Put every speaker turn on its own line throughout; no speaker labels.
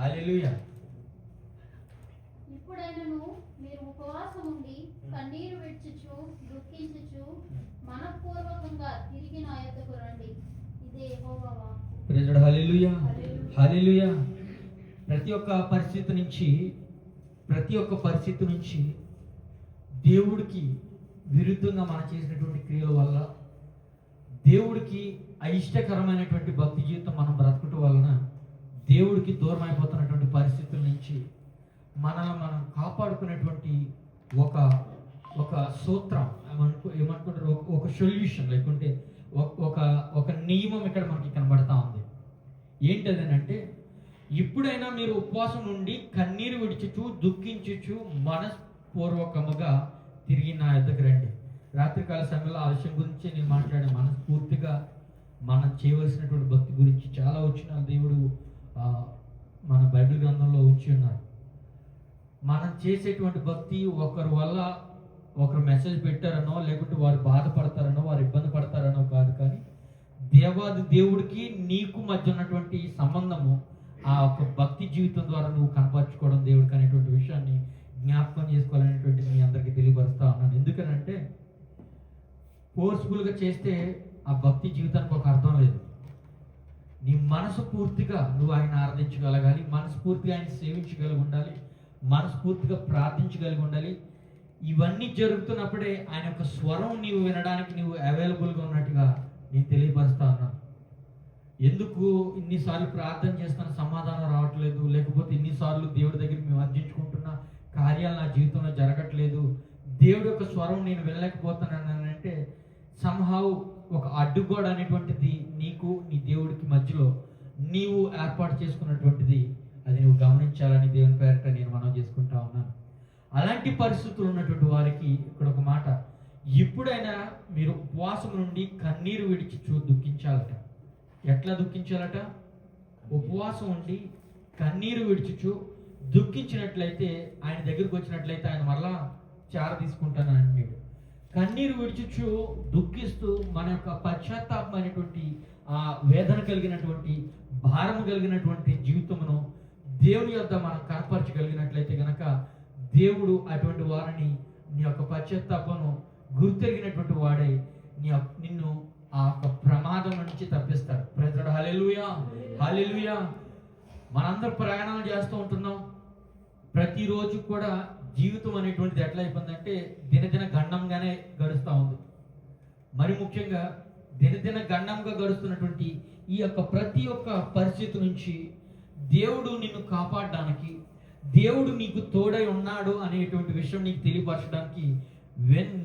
హల్లెలూయా.
ఇప్పుడైనను మీరు ఉపవాసం ఉండి కన్నీరు విడుచుచు దుఃఖించుచు మనఃపూర్వకంగా తిరిగి నా యొద్దకు రండి. ఇదే యెహోవా వాక్కు.
Praise the lord. హల్లెలూయా, హల్లెలూయా. ప్రతి ఒక్క పరిస్థితి నుంచి దేవుడికి విరుద్ధంగా మనం చేసినటువంటి క్రియల వల్ల, దేవుడికి అయిష్టకరమైనటువంటి భక్తి జీవితం మనం బ్రతకటం వలన దేవుడికి దూరం అయిపోతున్నటువంటి పరిస్థితుల నుంచి మనల్ని మనం కాపాడుకునేటువంటి ఒక సూత్రం ఏమనుకుంటారు, ఒక సొల్యూషన్ లేకుంటే ఒక నియమం ఇక్కడ మనకి కనబడతా ఉంది. ఏంటదేనంటే, ఇప్పుడైనా మీరు ఉపవాసం నుండి కన్నీరు విడిచుచు దుఃఖించుచు మనస్పూర్వకముగా తిరిగి నా యొద్దకు రండి. రాత్రికాల సమయంలో ఆ విషయం గురించి నేను మాట్లాడే మనస్ఫూర్తిగా మనం చేయవలసినటువంటి భక్తి గురించి చాలా వచ్చిన దేవుడు మన బైబిల్ గ్రంథంలో ఉంచి ఉన్నారు. మనం చేసేటువంటి భక్తి ఒకరి వల్ల ఒకరు మెసేజ్ పెట్టారనో, లేకుంటే వారు బాధపడతారనో, వారు ఇబ్బంది పడతారనో కాదు, కానీ దేవాది దేవుడికి నీకు మధ్య ఉన్నటువంటి సంబంధము ఆ ఒక భక్తి జీవితం ద్వారా నువ్వు కనపరచుకోవడం దేవుడికి అనేటువంటి విషయాన్ని జ్ఞాపకం చేసుకోవాలనేటువంటి మీ అందరికీ తెలియపరుస్తా ఉన్నాను. ఎందుకనంటే, ఫోర్స్ఫుల్గా చేస్తే ఆ భక్తి జీవితానికి ఒక అర్థం లేదు. నీ మనసు పూర్తిగా నువ్వు ఆయన ఆరాధించగలగాలి, మనస్ఫూర్తిగా ఆయన సేవించగలిగి ఉండాలి, మనస్ఫూర్తిగా ప్రార్థించగలిగి ఉండాలి. ఇవన్నీ జరుగుతున్నప్పుడే ఆయన యొక్క స్వరం నీవు వినడానికి నీవు అవైలబుల్గా ఉన్నట్టుగా నేను తెలియపరుస్తా ఉన్నాను. ఎందుకు ఇన్నిసార్లు ప్రార్థన చేస్తాను సమాధానం రావట్లేదు, లేకపోతే ఇన్నిసార్లు దేవుడి దగ్గర మేము అర్జించుకుంటున్న కార్యాలు నా జీవితంలో జరగట్లేదు, దేవుడి యొక్క స్వరం నేను వినలేకపోతున్నాను అంటే, సంహౌ ఒక అడ్డుగోడ అనేటువంటిది నీకు నీ దేవుడికి మధ్యలో నీవు ఏర్పాటు చేసుకున్నటువంటిది, అది నువ్వు గమనించాలని దేవుని పేరిట నేను మనం చేసుకుంటా ఉన్నాను. అలాంటి పరిస్థితులు ఉన్నటువంటి వారికి ఇక్కడ ఒక మాట, ఇప్పుడైనా మీరు ఉపవాసం నుండి కన్నీరు విడిచి దుఃఖించాలట. ఎట్లా దుఃఖించాలట? ఉపవాసం ఉండి కన్నీరు విడిచుచు దుఃఖించినట్లయితే, ఆయన దగ్గరికి వచ్చినట్లయితే ఆయన మరలా చార తీసుకుంటానని అంటున్నాడు. కన్నీరు విడిచుచు దుఃఖిస్తూ మన యొక్క పశ్చాత్తాపమైనటువంటి ఆ వేదన కలిగినటువంటి భారం కలిగినటువంటి జీవితమును దేవుని యొద్ద మనం కనపరచగలిగినట్లయితే గనక, దేవుడు అటువంటి వారిని నీ యొక్క పశ్చాత్తాపను గుర్తెరిగినటువంటి వాడే నిన్ను ఆ యొక్క ప్రమాదం నుంచి తప్పిస్తాడు. Praise the lord. హల్లెలూయా, హల్లెలూయా. మనందరూ ప్రయాణాలు చేస్తూ ఉంటున్నాం. ప్రతిరోజు కూడా జీవితం అనేటువంటిది ఎట్లా అయిపోయిందంటే దినదిన గండంగానే గడుస్తూ ఉంది. మరి ముఖ్యంగా దినదిన గండంగా గడుస్తున్నటువంటి ఈ యొక్క ప్రతి ఒక్క పరిస్థితి నుంచి దేవుడు నిన్ను కాపాడడానికి, దేవుడు నీకు తోడై ఉన్నాడు అనేటువంటి విషయం నీకు తెలియపరచడానికి,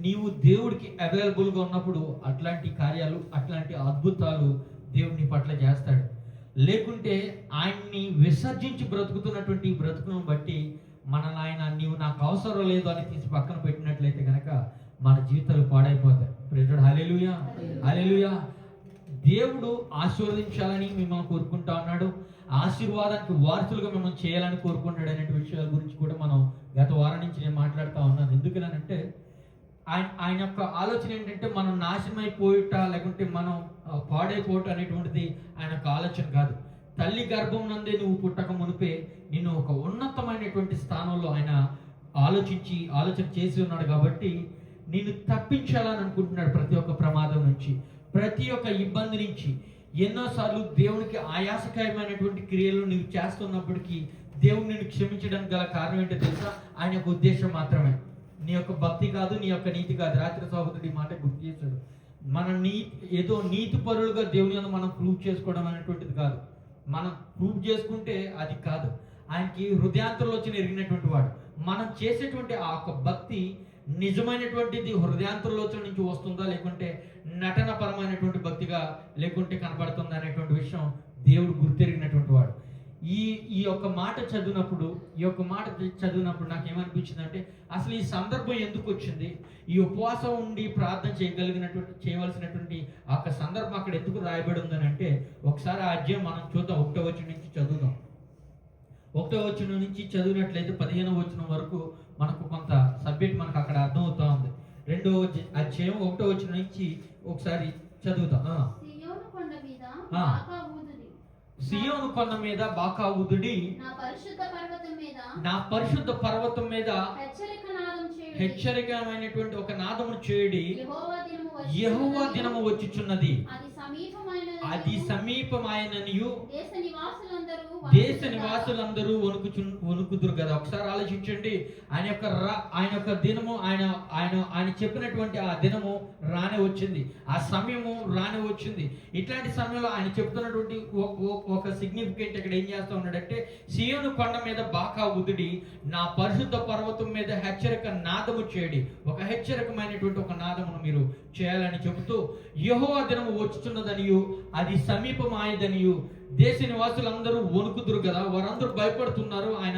నీవు దేవుడికి అవైలబుల్గా ఉన్నప్పుడు అట్లాంటి కార్యాలు, అట్లాంటి అద్భుతాలు దేవుడిని పట్ల చేస్తాడు. లేకుంటే ఆయన్ని విసర్జించి బ్రతుకుతున్నటువంటి బ్రతుకును బట్టి మనల్ని ఆయన నీవు నాకు అవసరం లేదు అని తీసి పక్కన పెట్టినట్లయితే కనుక మన జీవితాలు పాడైపోతాయి. Praise the lord. హల్లెలూయా, హల్లెలూయా. దేవుడు ఆశీర్వదించాలని మిమ్మల్ని కోరుకుంటా ఉన్నాడు. ఆశీర్వాదానికి వారసులుగా మిమ్మల్ని చేయాలని కోరుకుంటాడు అనే విషయాల గురించి కూడా మనం గత వారం నుంచి నేను మాట్లాడుతూ ఉన్నాను. ఎందుకనంటే ఆయన యొక్క ఆలోచన ఏంటంటే మనం నాశనం అయిపోయిట, లేకుంటే మనం పాడైపోవటం అనేటువంటిది ఆయన యొక్క ఆలోచన కాదు. తల్లి గర్భం నందే నువ్వు పుట్టక మునిపే నిన్ను ఒక ఉన్నతమైనటువంటి స్థానంలో ఆయన ఆలోచన చేసి ఉన్నాడు. కాబట్టి నిన్ను తప్పించాలని అనుకుంటున్నాడు ప్రతి ఒక్క ప్రమాదం నుంచి, ప్రతి ఒక్క ఇబ్బంది నుంచి. ఎన్నోసార్లు దేవునికి ఆయాసకరమైనటువంటి క్రియలు నువ్వు చేస్తున్నప్పటికీ దేవుడు నిన్ను క్షమించడానికి గల కారణం ఏంటో తెలుసా? ఆయన యొక్క ఉద్దేశం మాత్రమే, నీ యొక్క భక్తి కాదు, నీ యొక్క నీతి కాదు. రాత్రి సహోదరుడు ఈ మాట గుర్తు చేశాడు. మన ఏదో నీతి పరులుగా దేవుని మనం ప్రూవ్ చేసుకోవడం అనేటువంటిది కాదు. మనం ప్రూవ్ చేసుకుంటే అది కాదు. ఆయనకి హృదయాంతరంలో ఎరిగినటువంటి వాడు. మనం చేసేటువంటి ఆ యొక్క భక్తి నిజమైనటువంటిది హృదయాంతరంలోచన నుంచి వస్తుందా, లేకుంటే నటన పరమైనటువంటి భక్తిగా లేకుంటే కనబడుతుందా అనేటువంటి విషయం దేవుడు గుర్తెరిగినటువంటి వాడు. ఈ యొక్క మాట చదివినప్పుడు నాకు ఏమనిపించింది అంటే, అసలు ఈ సందర్భం ఎందుకు వచ్చింది, ఈ ఉపవాసం ఉండి ప్రార్థన చేయవలసినటువంటి ఆ సందర్భం అక్కడ ఎందుకు రాయబడి ఉందని అంటే, ఒకసారి ఆ అధ్యాయం మనం చూద్దాం. 1వ వచనం నుంచి చదువుదాం. 1వ వచనం నుంచి చదివినట్లయితే 15వ వచనం వరకు మనకు కొంత సబ్జెక్ట్ మనకు అక్కడ అర్థం అవుతా ఉంది. 2వ అధ్యాయం 1వ వచనం నుంచి ఒకసారి చదువుతాం. సియోను కొండ మీద బాకా ఊదుడి,
నా పరిశుద్ధ పర్వతం మీద
నా పరిశుద్ధ పర్వతం మీద
హెచ్చరిక నాదం చేయుడి.
హెచ్చరికమైనటువంటి ఒక నాదమును చేయుడి.
యెహోవా
యెహోవా
దినము వచ్చుచున్నది.
దినము వచ్చుచున్నది,
అది సమీపమైనది.
అది సమీపమాయననియు
దేశ నివాసులందరూ
దేశ నివాసులందరూ వణుకుదురు కదా. ఒకసారి ఆలోచించండి. ఆయన యొక్క దినము ఆయన చెప్పినటువంటి ఆ దినము రానే వచ్చింది, ఆ సమయము రానే వచ్చింది. ఇట్లాంటి సమయంలో ఆయన చెప్తున్నటువంటి ఒక సిగ్నిఫికెంట్ ఇక్కడ ఏం చేస్తా ఉన్నాడంటే, సియోను కొండ మీద బాకా ఊదుడి, నా పరిశుద్ధ పర్వతం మీద హెచ్చరిక నాదము చేయడి. ఒక హెచ్చరికమైనటువంటి ఒక నాదమును మీరు చేయాలని చెబుతూ, యెహోవా దినము వచ్చుచున్నదనియు అది సమీపమాయదనియు దేశ నివాసులందరూ వణుకుదురు కదా. వారందరూ భయపడుతున్నారు. ఆయన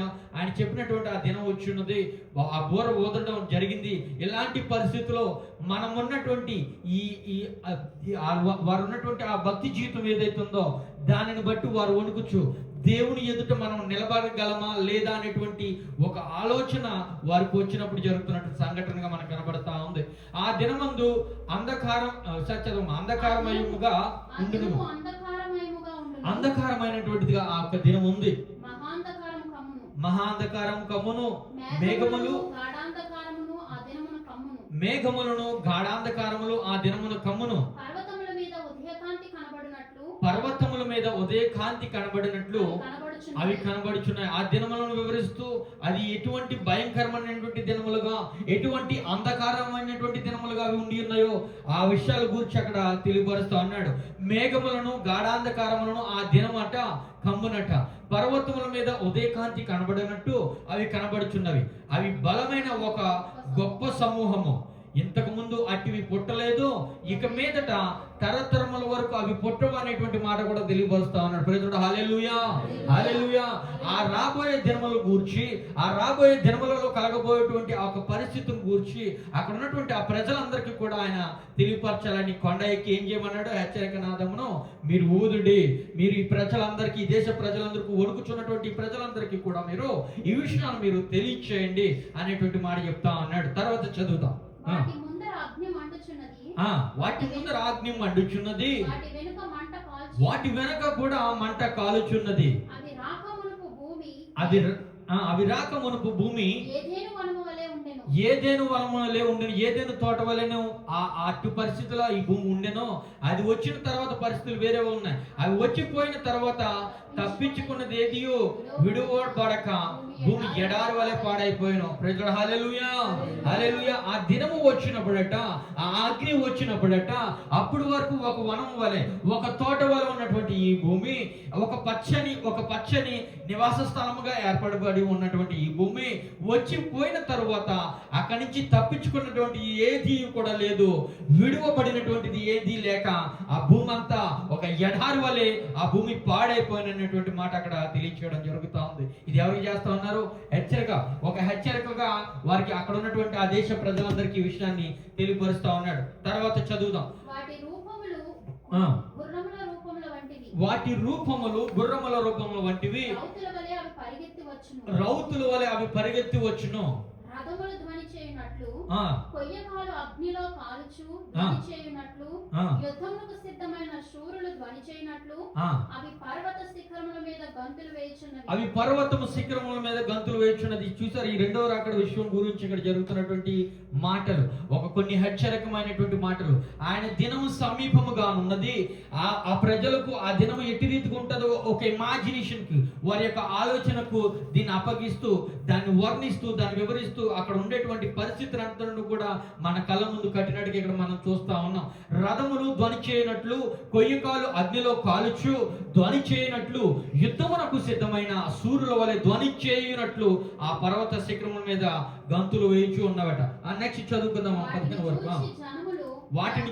చెప్పినటువంటి ఆ దినం వచ్చినది, ఆ బోర ఊదడం జరిగింది. ఇలాంటి పరిస్థితుల్లో మనం ఉన్నటువంటి వారు ఉన్నటువంటి ఆ భక్తి జీవితం ఏదైతే ఉందో దానిని బట్టి వారు వణుకుచు దేవుని ఎదుట మనం నిలబడగలమా లేదా అనేటువంటి ఒక ఆలోచన వారికి వచ్చినప్పుడు జరుగుతున్నట్టు సంఘటనగా మనకు కనబడతా ఉంది. ఆ దినమందు అంధకారమయముగా ఉండును, అంధకారమైనటువంటిదిగా ఆ యొక్క దినం ఉంది. మహాంధకారం కమ్మును, మేఘములు మేఘములను గాఢాంధకారములు ఆ దినమును కమ్మును. పర్వతముల మీద ఉదయకాంతి కనబడినట్లు అవి కనబడుచున్నాయి. ఆ దినములను వివరిస్తూ అది ఎటువంటి భయంకరమైనటువంటి దినములుగా, ఎటువంటి అంధకారమైనటువంటి దినములుగా అవి ఉండి ఉన్నాయో ఆ విషయాల గురించి అక్కడ తెలియపరుస్తూ అన్నాడు. మేఘములను గాఢాంధకారములను ఆ దినమట కమ్మునట. పర్వతముల మీద ఉదయకాంతి కనబడినట్టు అవి కనబడుచున్నవి. అవి బలమైన ఒక గొప్ప సమూహము. ఇంతకు ముందు అటివి పుట్టలేదు, ఇక మీదట తరతరముల వరకు అవి పుట్టవు అనేటువంటి మాట కూడా తెలియపరుస్తా ఉన్నాడు. ప్రేతుడు హల్లెలూయా, హల్లెలూయా. ఆ రాబోయే దినముల గూర్చి, ఆ రాబోయే దినములలో కలగబోయేటువంటి ఆ ఒక పరిస్థితిని గూర్చి అక్కడ ఉన్నటువంటి ఆ ప్రజలందరికీ కూడా ఆయన తెలియపరచాలని కొండ ఎక్కి ఏం చేయమన్నాడు? హెచ్చరిక నాదమును మీరు ఊదుడి. మీరు ఈ ప్రజలందరికీ, ఈ దేశ ప్రజలందరికీ, వణుకుచున్నటువంటి ప్రజలందరికీ కూడా మీరు ఈ విషయాన్ని మీరు తెలియచేయండి అనేటువంటి మాట చెప్తా అన్నాడు. తర్వాత చదువుతాం.
వాటి ముందర అగ్ని మండుచున్నది,
వాటి వెనుక కూడా మంట కాలుచున్నది. అవి రాక మునుపు భూమి
ఏదెను వనము వలె ఉండెను.
ఏదెను తోట వలెను ఆ అటు పరిస్థితుల్లో ఈ భూమి ఉండెను. అది వచ్చిన తర్వాత పరిస్థితులు వేరే ఉన్నాయి. అవి వచ్చిపోయిన తర్వాత తప్పించుకున్నది ఏదియో విడువబడక భూమి ఎడారి వలె పాడైపోయాను. ప్రజలు హల్లెలూయా, హల్లెలూయా. ఆ దినము వచ్చినప్పుడట, ఆ అగ్ని వచ్చినప్పుడట, అప్పుడు వరకు ఒక వనం వలె, ఒక తోట వలె ఉన్నటువంటి ఈ భూమి ఒక పచ్చని నివాస స్థలముగా ఏర్పడబడి ఉన్నటువంటి ఈ భూమి వచ్చిపోయిన తరువాత అక్కడి నుంచి తప్పించుకున్నటువంటి ఏది కూడా లేదు, విడువబడినటువంటిది ఏది లేక ఆ భూమి అంతా ఒక ఎడారి వలె ఆ భూమి పాడైపోయినటువంటి మాట అక్కడ తెలియచేయడం జరుగుతా ఉంది. ఇది ఎవరికి చేస్తా ఉన్నారు? ఒక హెచ్చరికగా వారికి అక్కడ ఉన్నటువంటి ఆ దేశ ప్రజలందరికీ విషయాన్ని తెలియపరుస్తా ఉన్నాడు. తర్వాత చదువుదాం. వాటి రూపములు గుర్రముల రూపములు వంటివి, రౌతుల వలె అవి పరిగెత్తి వచ్చును.
రథములు ధ్వని చేయునట్లు, కొయ్యకాలు అగ్నిలో కాలుచు ధ్వని చేయునట్లు, యుద్ధమునకు సిద్ధమైన శూరులు ధ్వని చేయునట్లు, అవి పర్వత శిఖరముల మీద గంతులు వేయుచున్నది. చూసారు ఈ రెండవ రాకడ విషయం గురించి ఇక్కడ జరుగుతున్నటువంటి మాటలు, కొన్ని హెచ్చరికమైనటువంటి మాటలు. ఆయన దినము సమీపముగా ఉన్నది. ఆ ప్రజలకు ఆ దినము ఎట్టి రీతిగా ఉంటుందో ఒక ఇమాజినేషన్ కి, వారి యొక్క ఆలోచనకు దీన్ని అప్పగిస్తూ, దాన్ని వర్ణిస్తూ, దాన్ని వివరిస్తూ అక్కడ ఉండేటువంటి పరిస్థితులంతా కూడా మన కళ్ళ ముందు కట్టినట్టుగా ఇక్కడ మనం చూస్తా ఉన్నాం. రథములు ధ్వని చేయనట్లు, కొయ్యకాలు అగ్నిలో కాలుచు ధ్వని చేయనట్లు, యుద్ధమునకు సిద్ధమైన సూర్యుల వలె ధ్వని చేయునట్లు ఆ పర్వత శిఖరముల మీద గంతులు వేయుచు ఉన్నవట. నెక్స్ట్ చదువుకుందాం 15 వరకు. వాటిని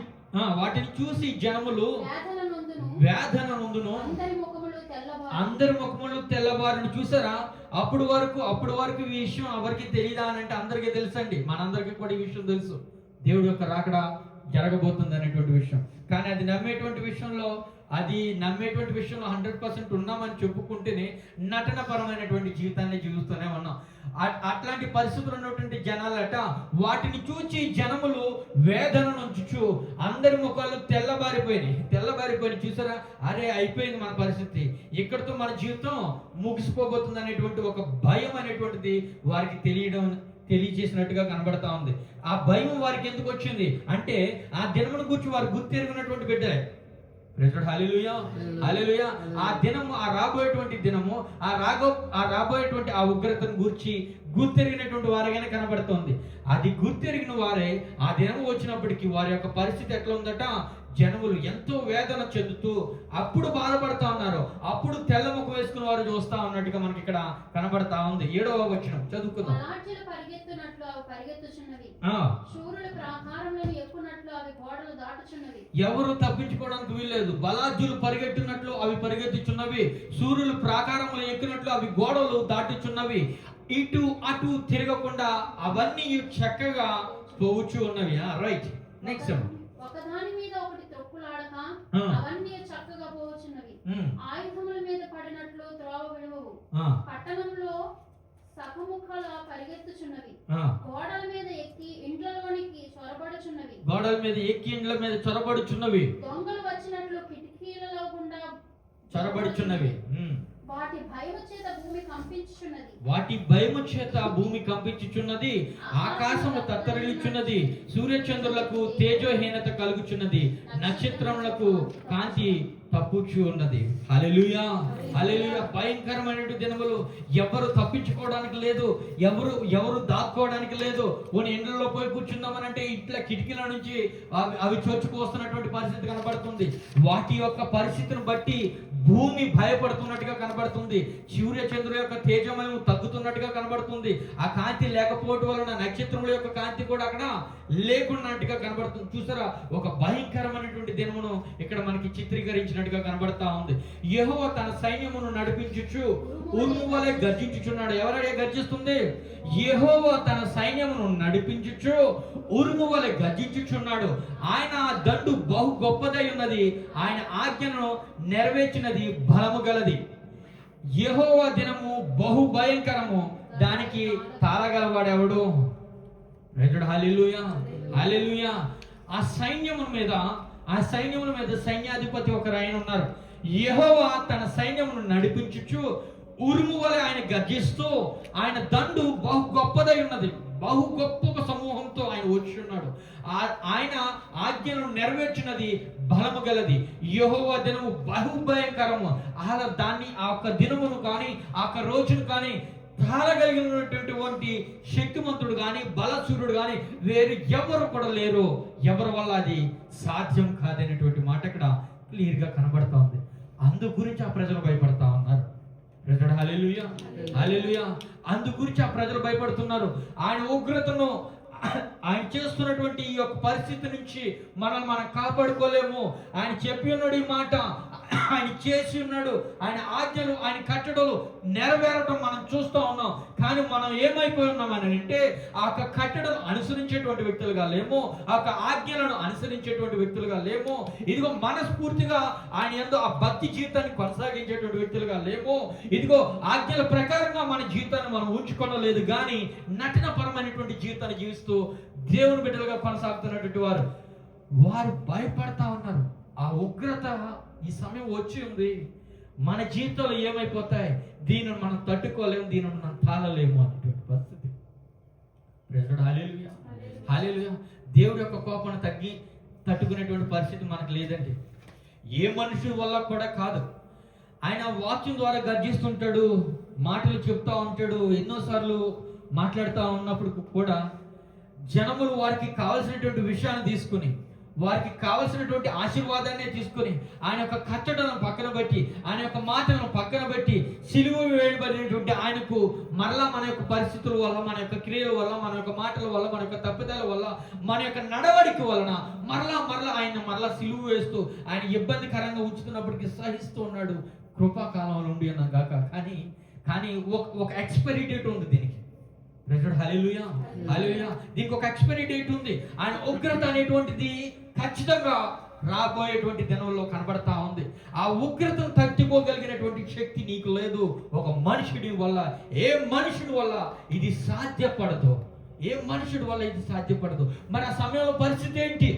చూసి జనములు వేదన నొందును, అందరి ముఖములు తెల్లబారును. చూసారా? అప్పుడు వరకు ఈ విషయం ఎవరికి తెలియదా అని అంటే అందరికీ తెలుసండి. మనందరికీ కూడా ఈ విషయం తెలుసు, దేవుడి యొక్క రాకడ జరగబోతుంది అనేటువంటి విషయం. కానీ అది నమ్మేటువంటి విషయంలో అది నమ్మేటువంటి విషయంలో 100% ఉన్నామని చెప్పుకుంటేనే నటనపరమైనటువంటి జీవితాన్ని జీవిస్తూనే ఉన్నాం. అట్లాంటి పరిస్థితులు ఉన్నటువంటి జనాలట వాటిని చూచి జనములు వేదన నుంచు అందరి ముఖాలు తెల్లబారిపోయినాయి. చూసారా, అరే అయిపోయింది మన పరిస్థితి, ఇక్కడితో మన జీవితం ముగిసిపోబోతుంది అనేటువంటి ఒక భయం అనేటువంటిది వారికి తెలియజేసినట్టుగా కనబడతా ఉంది. ఆ భయం వారికి ఎందుకు వచ్చింది అంటే ఆ దినమును గురించి వారు గుర్తెరిగినటువంటి బిడ్డలే. హల్లెలూయా, హల్లెలూయా. ఆ దినము, ఆ రాబోయేటువంటి దినము, ఆ రాబోయేటువంటి ఆ ఉగ్రతను గూర్చి గుర్తెరిగినటువంటి వారిగానే కనబడుతోంది. అది గుర్తెరిగిన వారే ఆ దినము వచ్చినప్పటికీ వారి యొక్క పరిస్థితి ఎట్లా ఉందట, జనములు ఎంతో వేదన చెందుతూ అప్పుడు బాధపడతా ఉన్నారు. అప్పుడు తెల్లముఖం వేసుకున్న వారు చూస్తా ఉన్నట్టుగా మనకి ఇక్కడ కనబడతా ఉంది. 7వ వచనం చదువుకుందాం. ఎవరు తప్పించుకోవడానికి వీల్లేదు. బలాజ్యులు పరిగెత్తున్నట్లు అవి పరిగెత్తుచున్నవి, సూర్యులు ప్రాకారములు ఎక్కినట్లు అవి గోడలు దాటుచున్నవి, ఇటు అటు తిరగకుండా అవన్నీ చక్కగా పోవచ్చు ఉన్నవి. Right, next.
ఒకదాని మీద ఒకటి త్రొక్కులాడక అవన్నీ చక్కగా పోవచ్చున్నవి. ఆయుధముల మీద పడినట్లు త్రోవ విడవవు. పట్టణంలో సఖముఖలా పరిగెత్తుచున్నవి. గోడల మీద ఎక్కి ఇండ్ల మీద చొరబడుచున్నవి. దొంగలు వచ్చినట్లు కిటికీలలో గుండా చొరబడుచున్నవి. వాటి భయము చేత భూమి కంపించుచున్నది. ఆకాశము తత్తరిల్లుచున్నది. సూర్యచంద్రులకు తేజోహీనత కలుగుచున్నది. నక్షత్రములకు కాంతి తప్పుచు ఉన్నది. హల్లెలూయా, హల్లెలూయా. భయంకరమైన దినములు. ఎవరు తప్పించుకోవడానికి లేదు, ఎవరు దాక్కోవడానికి లేదు. కొన్ని ఇండ్లలో పోయి కూర్చుందామని అంటే ఇట్లా కిటికీల నుంచి అవి చొచ్చుకొస్తున్నటువంటి పరిస్థితి కనబడుతుంది. వాటి యొక్క పరిస్థితిని బట్టి భూమి భయపడుతున్నట్టుగా కనబడుతుంది. సూర్యచంద్రుల యొక్క తేజమయం తగ్గుతున్నట్టుగా కనబడుతుంది. ఆ కాంతి లేకపోవడం వలన నక్షత్రముల యొక్క కాంతి కూడా అక్కడ లేకున్నట్టుగా కనబడుతుంది. చూసారా, ఒక భయంకరమైనటువంటి దినమును ఇక్కడ మనకి చిత్రీకరించినట్టుగా కనబడతా ఉంది. యెహోవా తన సైన్యమును నడిపించుచు ఉరుము వలె గర్జించుచున్నాడు. ఎవరడే గర్జిస్తుంది? యెహోవా తన సైన్యమును నడిపించుచు ఉరుము వలె గర్జించుచున్నాడు. ఆయన దండు బహు గొప్పదై ఉన్నది, ఆయన ఆజ్ఞను నెరవేర్చినది బలము గలది. యెహోవా దినము బహు భయంకరము, దానికి తాళగలవాడెవడు? హల్లెలూయా, హల్లెలూయా. ఆ సైన్యముల మీద సైన్యాధిపతి ఒకరు ఆయన ఉన్నారు. యెహోవా తన సైన్యమును నడిపించుచు ఉరుము వలె ఆయన గర్జిస్తూ, ఆయన దండు బహు గొప్పదై ఉన్నది, బహు గొప్ప సమూహంతో ఆయన వచ్చి ఉన్నాడు. ఆయన ఆజ్ఞను నెరవేర్చినది బలము గలది. యెహోవా దినము బహు భయంకరము. దాన్ని ఆ యొక్క దినమును కానీ ఆ యొక్క రోజును కానీ తాళగలిగినటువంటి శక్తిమంతుడు కానీ బలసూరుడు కానీ వేరు ఎవరు కూడా లేరు. ఎవరి వల్ల అది సాధ్యం కాదనేటువంటి మాట ఇక్కడ క్లియర్ గా కనబడతా ఉంది. అందు గురించి ఆ ప్రజలు భయపడతా ఉన్నారు. హల్లెలూయా, హల్లెలూయా. అందు గురించి ఆ ప్రజలు భయపడుతున్నారు. ఆయన ఉగ్రతను, ఆయన చేస్తున్నటువంటి ఈ యొక్క పరిస్థితి నుంచి మనం కాపాడుకోలేము. ఆయన చెప్పి ఉన్నాడు ఈ మాట, ఆయన చేసి ఉన్నాడు. ఆయన ఆజ్ఞలు, ఆయన కట్టడలు నెరవేరటం మనం చూస్తూ ఉన్నాం. కానీ మనం ఏమైపోయి ఉన్నామని అంటే ఆ యొక్క కట్టడలు అనుసరించేటువంటి వ్యక్తులుగా లేము, ఆ యొక్క ఆజ్ఞలను అనుసరించేటువంటి వ్యక్తులుగా లేము. ఇదిగో మనస్ఫూర్తిగా ఆయన యందు ఆ భక్తి జీవితాన్ని కొనసాగించేటువంటి వ్యక్తులుగా లేము. ఇదిగో ఆజ్ఞల ప్రకారంగా మన జీవితాన్ని మనం ఉంచుకోనలేదు, కానీ నటన పరమైనటువంటి జీవితాన్ని జీవిస్తూ దేవుని బిడ్డలుగా కొనసాగుతున్నటువంటి వారు భయపడతా ఉన్నారు. ఆ ఉగ్రత ఈ సమయం వచ్చి ఉంది, మన జీవితంలో ఏమైపోతాయి, దీనిని మనం తట్టుకోలేము, దీనిని మనం తాళలేము అనేటువంటి పరిస్థితి. హల్లెలూయా, హల్లెలూయా. దేవుడి యొక్క కోపాన్ని తట్టుకునేటువంటి పరిస్థితి మనకు లేదండి. ఏ మనుషుల వల్ల కూడా కాదు. ఆయన వాక్యం ద్వారా గర్జిస్తుంటాడు, మాటలు చెప్తా ఉంటాడు. ఎన్నోసార్లు మాట్లాడుతూ ఉన్నప్పుడు కూడా జనములు వారికి కావలసినటువంటి విషయాన్ని తీసుకుని, వారికి కావలసినటువంటి ఆశీర్వాదాన్ని తీసుకుని, ఆయన యొక్క కట్టడలను పక్కన పెట్టి, ఆయన యొక్క మాటలను పక్కన పెట్టి, సిలువ వేయబడినటువంటి ఆయనకు మరలా మన యొక్క పరిస్థితుల వల్ల, మన యొక్క క్రియల వల్ల, మన యొక్క మాటల వల్ల, మన యొక్క తప్పిదాల వల్ల, మన యొక్క నడవడిక వలన మరలా ఆయన సిలువ వేస్తూ ఆయన ఇబ్బందికరంగా ఉంచుతున్నప్పటికీ సహిస్తూ ఉన్నాడు. కృపాకాలంలో ఉండి అన్నాం కాక. కానీ ఒక ఎక్స్పైరీ డేట్ ఉంది దీనికి. హల్లెలూయా, హల్లెలూయా. దీనికి ఒక ఎక్స్పైరీ డేట్ ఉంది. ఆయన ఉగ్రత అనేటువంటిది ఖచ్చితంగా రాబోయేటువంటి దినంలో కనబడతా ఉంది.
ఆ ఉగ్రతను తట్టుకోగలిగినటువంటి శక్తి నీకు లేదు. ఒక మనుషుడి వల్ల, ఏ మనుషుడి వల్ల ఇది సాధ్యపడదు, ఏ మనుషుడి వల్ల ఇది సాధ్యపడదు. మరి ఆ సమయంలో పరిస్థితి ఏంటి?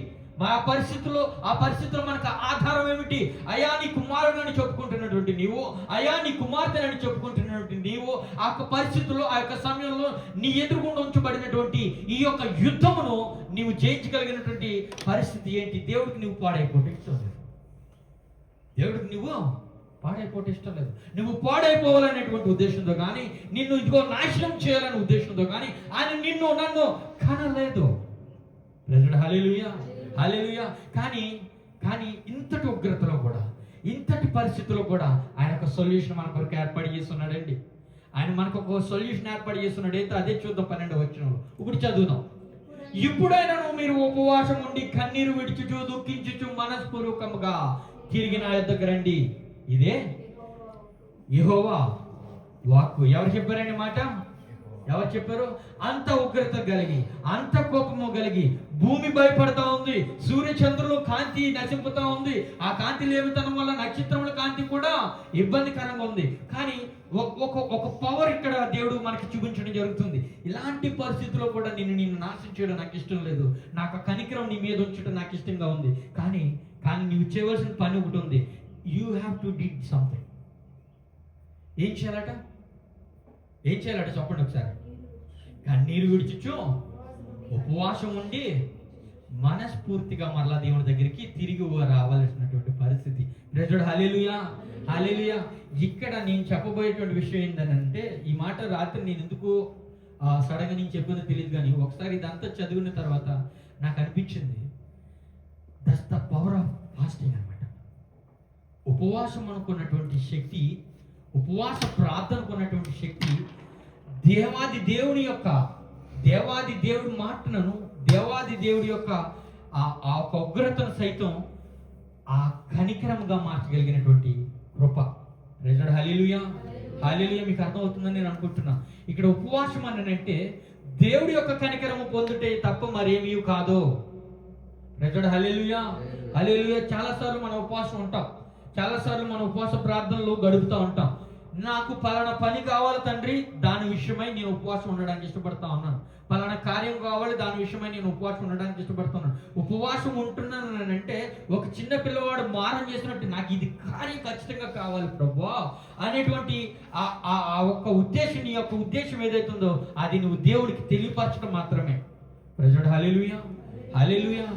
ఆ పరిస్థితుల్లో మనకు ఆధారం ఏమిటి? అయా నీ కుమారుడు అని చెప్పుకుంటున్నటువంటి నీవు, అయా నీ కుమార్తె అని చెప్పుకుంటున్నటువంటి నీవు, ఆ యొక్క పరిస్థితుల్లో, ఆ యొక్క సమయంలో నీ ఎదురుగుండా ఉంచబడినటువంటి ఈ యొక్క యుద్ధమును నీవు జయించగలిగినటువంటి పరిస్థితి ఏంటి? దేవుడికి నువ్వు పాడైపోవటం ఇష్టం లేదు. దేవుడికి నువ్వు పాడైపోవటం ఇష్టం లేదు. నువ్వు పాడైపోవాలనేటువంటి ఉద్దేశంతో కానీ, నిన్ను ఇదిగో నాశనం చేయాలనే ఉద్దేశంతో కానీ ఆయన నిన్ను నన్ను కనలేదు. హల్లెలూయా, హల్లెలూయా. కానీ ఇంతటి ఉగ్రతలో కూడా, ఇంతటి పరిస్థితుల్లో కూడా ఆయన ఒక సొల్యూషన్ మన కొరకు ఏర్పాటు చేస్తున్నాడండి. ఆయన మనకు ఒక సొల్యూషన్ ఏర్పాటు చేస్తున్నాడు. ఏంటో అదే చూద్దాం. 12వ వచనంలో ఇప్పుడు చదువుదాం. ఇప్పుడైనా మీరు ఉపవాసం ఉండి కన్నీరు విడిచుచు దుఃఖించుచు మనస్పూర్వకముగా తిరిగి నా యొద్దకు రండి. ఇదే యెహోవా వాక్కు. ఎవరు చెప్పారండి మాట? ఎవరు చెప్పారు? అంత ఉగ్రత కలిగి, అంత కోపము కలిగి భూమి భయపడతా ఉంది, సూర్య చంద్రులు కాంతి నశింపుతా ఉంది. ఆ కాంతి లేమితనం వల్ల నక్షత్రముల కాంతి కూడా ఇబ్బందికరంగా ఉంది. కానీ ఒక పవర్ ఇక్కడ దేవుడు మనకి చూపించడం జరుగుతుంది. ఇలాంటి పరిస్థితుల్లో కూడా నిన్ను నాశనం చేయడం నాకు ఇష్టం లేదు, నాకు కనికరం నీ మీద ఉంచడం నాకు ఇష్టంగా ఉంది. కానీ నువ్వు చేయవలసిన పని ఒకటి ఉంది. You have to did something. ఏం చేయాలట? చెప్పండి ఒకసారి. కన్నీరు విడిచుచు ఉపవాసం ఉండి మనస్ఫూర్తిగా మరలా దేవుని దగ్గరికి తిరిగి రావాల్సినటువంటి పరిస్థితి. ప్రజలు హల్లెలూయా, హల్లెలూయా. ఇక్కడ నేను చెప్పబోయేటువంటి విషయం ఏంటంటే, ఈ మాట రాత్రి నేను ఎందుకు సడన్గా నేను చెప్పిందో తెలియదు, కానీ ఒకసారి ఇదంతా చదివిన తర్వాత నాకు అనిపించింది, that's the power of fasting అనమాట. ఉపవాసం అనుకున్నటువంటి శక్తి, ఉపవాస ప్రార్థనకు ఉన్నటువంటి శక్తి దేవాది దేవుడి మాటలను, దేవాది దేవుడి యొక్క ఆ ఉగ్రతను సైతం ఆ కనికరంగా మార్చగలిగినటువంటి కృప. ప్రైజ్ హల్లెలూయా, హల్లెలూయా. మీకు అర్థమవుతుందని నేను అనుకుంటున్నా. ఇక్కడ ఉపవాసం అంటే దేవుడి యొక్క కనికరము పొందుటే తప్ప మరేమీ కాదు. ప్రైజ్ హల్లెలూయా, హల్లెలూయా. చాలాసార్లు మనం ఉపవాసం ఉంటాం, చాలాసార్లు మనం ఉపవాస ప్రార్థనలు గడుపుతూ ఉంటాం. నాకు పలానా పని కావాలి తండ్రి, దాని విషయమై నేను ఉపవాసం ఉండడానికి ఇష్టపడతా ఉన్నాను. పలానా కార్యం కావాలి, దాని విషయమై నేను ఉపవాసం ఉండడానికి ఇష్టపడుతున్నాను. ఉపవాసం ఉంటున్నాను అంటే ఒక చిన్న పిల్లవాడు మారం చేసినట్టు, నాకు ఇది కార్యం ఖచ్చితంగా కావాలి ప్రభువా అనేటువంటి ఆ ఒక్క ఉద్దేశం, నీ యొక్క ఉద్దేశం ఏదైతుందో అది నువ్వు దేవుడికి తెలియపరచడం మాత్రమే. ప్రైజ్ హల్లెలూయా, హల్లెలూయా.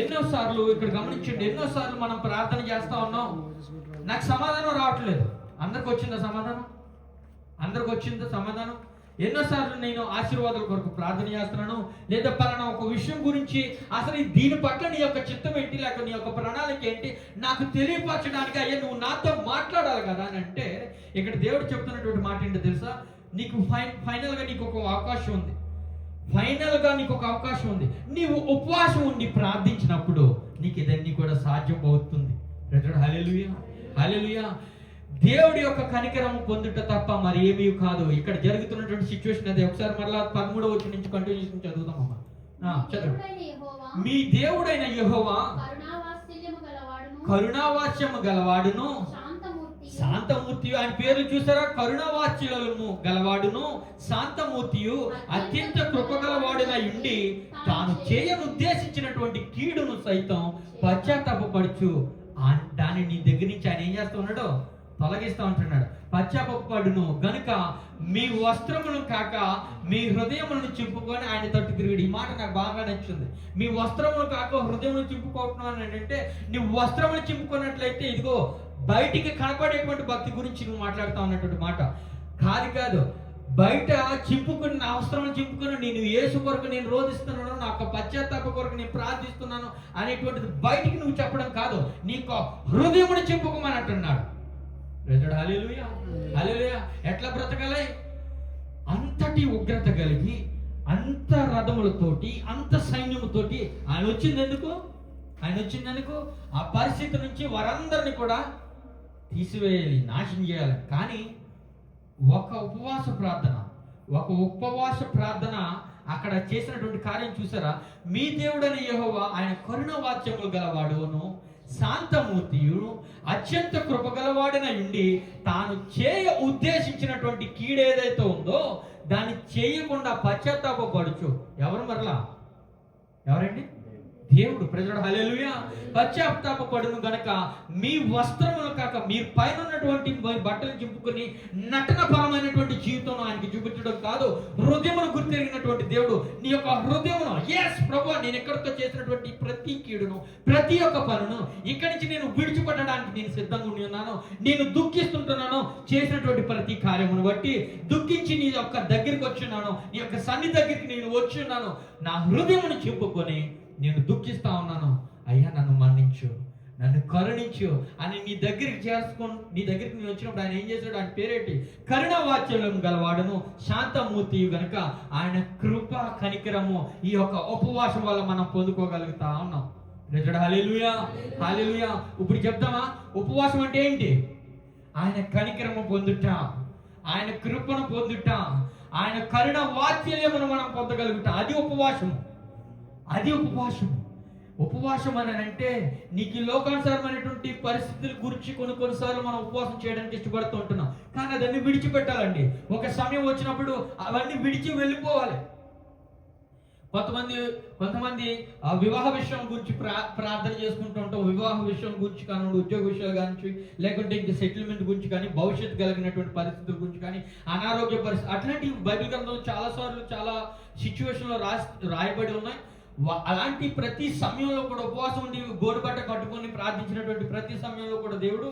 ఎన్నోసార్లు ఇక్కడ గమనించండి, ఎన్నోసార్లు మనం ప్రార్థన చేస్తా ఉన్నాం, నాకు సమాధానం రావట్లేదు. అందరికి వచ్చిందా సమాధానం? అందరికి వచ్చిందా సమాధానం? ఎన్నోసార్లు నేను ఆశీర్వాదాల కొరకు ప్రార్థన చేస్తున్నాను, లేదా పలానా ఒక విషయం గురించి అసలు దీని పట్ల నీ యొక్క చిత్తం ఏంటి, లేక నీ యొక్క ప్రణాళిక ఏంటి నాకు తెలియపరచడానికి, అయ్యా నువ్వు నాతో మాట్లాడాలి కదా అని అంటే, ఇక్కడ దేవుడు చెప్తున్నటువంటి మాట ఏంటో తెలుసా? నీకు ఫైనల్గా నీకు ఒక అవకాశం ఉంది. నీకు ఒక అవకాశం ఉంది. నీవు ఉపవాసం ఉండి ప్రార్థించినప్పుడు నీకు ఇదన్నీ కూడా సాధ్యం అవుతుంది. హల్లెలూయా, హల్లెలూయా. దేవుడి యొక్క కనికరం పొందుట తప్ప మరి ఏమీ కాదు. ఇక్కడ జరుగుతున్నటువంటి సిచ్యువేషన్ అదే. ఒకసారి మరలా 13వ వచనం నుంచి కంటిన్యూషన్ చదువుదామమ్మా. చదువు. మీ దేవుడైన యెహోవా కరుణావాస్యము గలవాడును, శాంతమూర్తి. ఆయన పేర్లు చూసారా? కరుణావాస్యము గలవాడును, శాంతమూర్తియు, అత్యంత కృపగలవాడునై ఉండి తాను చేయనుద్దేశించినటువంటి కీడును సైతం పశ్చాత్తాపపడుచు దాన్ని నీ దగ్గర నుంచి ఆయన ఏం చేస్తూ ఉన్నాడో తొలగిస్తూ ఉంటున్నాడు. పశ్చాత్తాపపడును గనుక మీ వస్త్రమును కాక మీ హృదయములను చింపుకొని ఆయన తట్టు తిరిగి. ఈ మాట నాకు బాగా నచ్చింది. మీ వస్త్రమును కాక హృదయమును చింపుకోవటం అంటే, నువ్వు వస్త్రమును చింపుకున్నట్లయితే ఇదిగో బయటికి కనపడేటువంటి భక్తి గురించి నువ్వు మాట్లాడుతా ఉన్నటువంటి మాట కాదు. బయట చింపుకుని, నా వస్త్రమును చింపుకుని నేను యేసు కొరకు నేను రోధిస్తున్నాను, నాకు పశ్చాత్తాప కొరకు నేను ప్రార్థిస్తున్నాను అనేటువంటిది బయటికి నువ్వు చెప్పడం కాదు, నీకు హృదయమును చింపుకోమని అంటున్నాడు. హల్లెలూయా, హల్లెలూయా. ఎట్లా బ్రతకాలి? అంతటి ఉగ్రత కలిగి, అంత రథములతోటి, అంత సైన్యముతోటి ఆయన వచ్చింది ఎందుకు? ఆ పరిస్థితి నుంచి వారందరినీ కూడా తీసివేయాలి, నాశనం చేయాలి. కానీ ఒక ఉపవాస ప్రార్థన అక్కడ చేసినటువంటి కార్యం చూసారా? మీ దేవుడైన యెహోవా ఆయన కరుణావాక్యములు గలవాడును,
శాంతమూర్తియు అత్యంత కృపగలవాడినై ఉండి తాను ఉద్దేశించినటువంటి కీడేదైతే ఉందో దాన్ని చేయకుండా పశ్చాత్తాపపడుచు. ఎవరు మరలా? ఎవరండి? దేవుడు. ప్రజలు హల్లెలూయా. పశ్చాత్తాపపడును గనక మీ వస్త్రములు కాక మీరు పైన ఉన్నటువంటి బట్టలు చింపుకొని నటనపరమైనటువంటి జీవితం ఆయనకి చూపించడం కాదు, హృదయమును గుర్తెరిగినటువంటి దేవుడు నీ యొక్క హృదయమును, ఎస్ ప్రభు, నేను ఎక్కడితో చేసినటువంటి ప్రతి కీడును, ప్రతి ఒక్క పనును ఇక్కడి నుంచి నేను విడిచిపెట్టడానికి నేను సిద్ధంగా ఉండి ఉన్నాను, నేను దుఃఖిస్తుంటున్నాను, చేసినటువంటి ప్రతి కార్యమును బట్టి దుఃఖించి నీ యొక్క దగ్గరికి వచ్చున్నాను, నీ యొక్క సన్ని దగ్గరికి నేను వచ్చి ఉన్నాను, నా హృదయమును చింపుకొని నేను దుఃఖిస్తా ఉన్నాను, అయ్యా నన్ను మన్నించు, నన్ను కరుణించు అని నీ దగ్గరికి నీ దగ్గరికి నేను వచ్చినప్పుడు ఆయన ఏం చేశాడు? ఆయన పేరేంటి? కరుణ వాత్సల్యం గలవాడును శాంతమూర్తి గనుక ఆయన కృప కనికరము ఈ యొక్క ఉపవాసం వల్ల మనం పొందుకోగలుగుతా ఉన్నాం. హల్లెలూయా, హల్లెలూయా. ఇప్పుడు చెప్తామా ఉపవాసం అంటే ఏంటి? ఆయన కనికరము పొందుట, ఆయన కృపను పొందుట, ఆయన కరుణ వాత్సల్యమును మనం పొందగలుగుట, అది ఉపవాసం. అది ఉపవాసం. ఉపవాసం అని అంటే నీకు ఈ లోకానుసారమైనటువంటి పరిస్థితుల గురించి కొన్నిసార్లు మనం ఉపవాసం చేయడానికి ఇష్టపడుతూ ఉంటున్నాం, కానీ అదన్నీ విడిచిపెట్టాలండి. ఒక సమయం వచ్చినప్పుడు అవన్నీ విడిచి వెళ్ళిపోవాలి. కొంతమంది ఆ వివాహ విషయం గురించి ప్రార్థన చేసుకుంటూ ఉంటాం, వివాహ విషయం గురించి కానీ, ఉద్యోగ విషయాలు కానీ, లేకుంటే ఇంక సెటిల్మెంట్ గురించి కానీ, భవిష్యత్తు కలిగినటువంటి పరిస్థితుల గురించి కానీ, అనారోగ్య పరిస్థితి, అట్లాంటి బైబిల్ గ్రంథంలో చాలాసార్లు చాలా సిచ్యువేషన్లో రాయబడి ఉన్నాయి. అలాంటి ప్రతి సమయంలో కూడా ఉపవాసం ఉండి గోడుబట్ట కట్టుకొని ప్రార్థించినటువంటి ప్రతి సమయంలో కూడా దేవుడు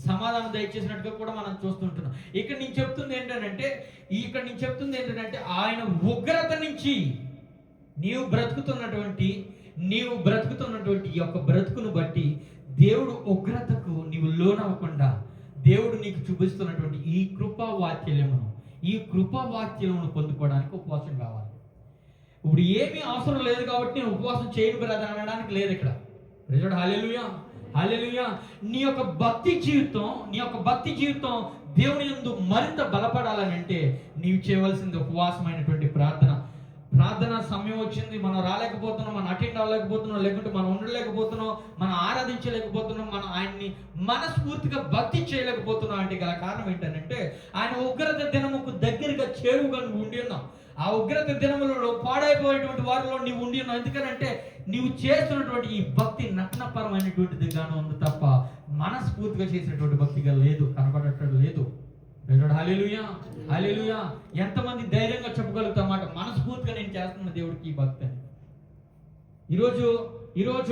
సమాధానం దయచేసినట్టుగా కూడా మనం చూస్తుంటున్నాం. ఇక్కడ నేను చెప్తుంది ఏంటంటే ఆయన ఉగ్రత నుంచి నీవు బ్రతుకుతున్నటువంటి ఈ యొక్క బ్రతుకును బట్టి దేవుడు ఉగ్రతకు నీవు లోనవ్వకుండా దేవుడు నీకు చూపిస్తున్నటువంటి ఈ కృపా వాత్సల్యమును పొందుకోవడానికి ఉపవాసం కావాలి. ఇప్పుడు ఏమీ అవసరం లేదు కాబట్టి నేను ఉపవాసం చేయను బ్రదర్ అనడానికి లేదు ఇక్కడ. ప్రైజ్ హల్లెలూయా, హల్లెలూయా. నీ యొక్క భక్తి జీవితం దేవుని యందు మరింత బలపడాలని అంటే నీవు చేయవలసింది ఉపవాసమైనటువంటి ప్రార్థన సమయం వచ్చింది, మనం రాలేకపోతున్నాం, మనం అటెండ్ అవ్వలేకపోతున్నాం, లేకుంటే మనం ఉండలేకపోతున్నాం, మనం ఆరాధించలేకపోతున్నాం, మనం ఆయన్ని మనస్ఫూర్తిగా భక్తి చేయలేకపోతున్నాం అంటే గల కారణం ఏంటంటే ఆయన ఉగ్రత దినముకు దగ్గరగా చేరువుగా నువ్వు ఉండి ఉన్నావు. ఆ ఉగ్రత దినములలో పాడైపోయేటువంటి వారిలో నీవు ఉండి ఉన్నావు. ఎందుకంటే నీవు చేస్తున్నటువంటి ఈ భక్తి నటనపరమైనటువంటిదిగానే ఉంది తప్ప మనస్ఫూర్తిగా చేసినటువంటి భక్తిగా లేదు, కనబడటం లేదు. హల్లెలూయా, హల్లెలూయా. ఎంతమంది ధైర్యంగా చెప్పగలుగుతాం మాట మనస్ఫూర్తిగా నేను చేస్తున్న దేవుడికి ఈ భక్తి అని. ఈరోజు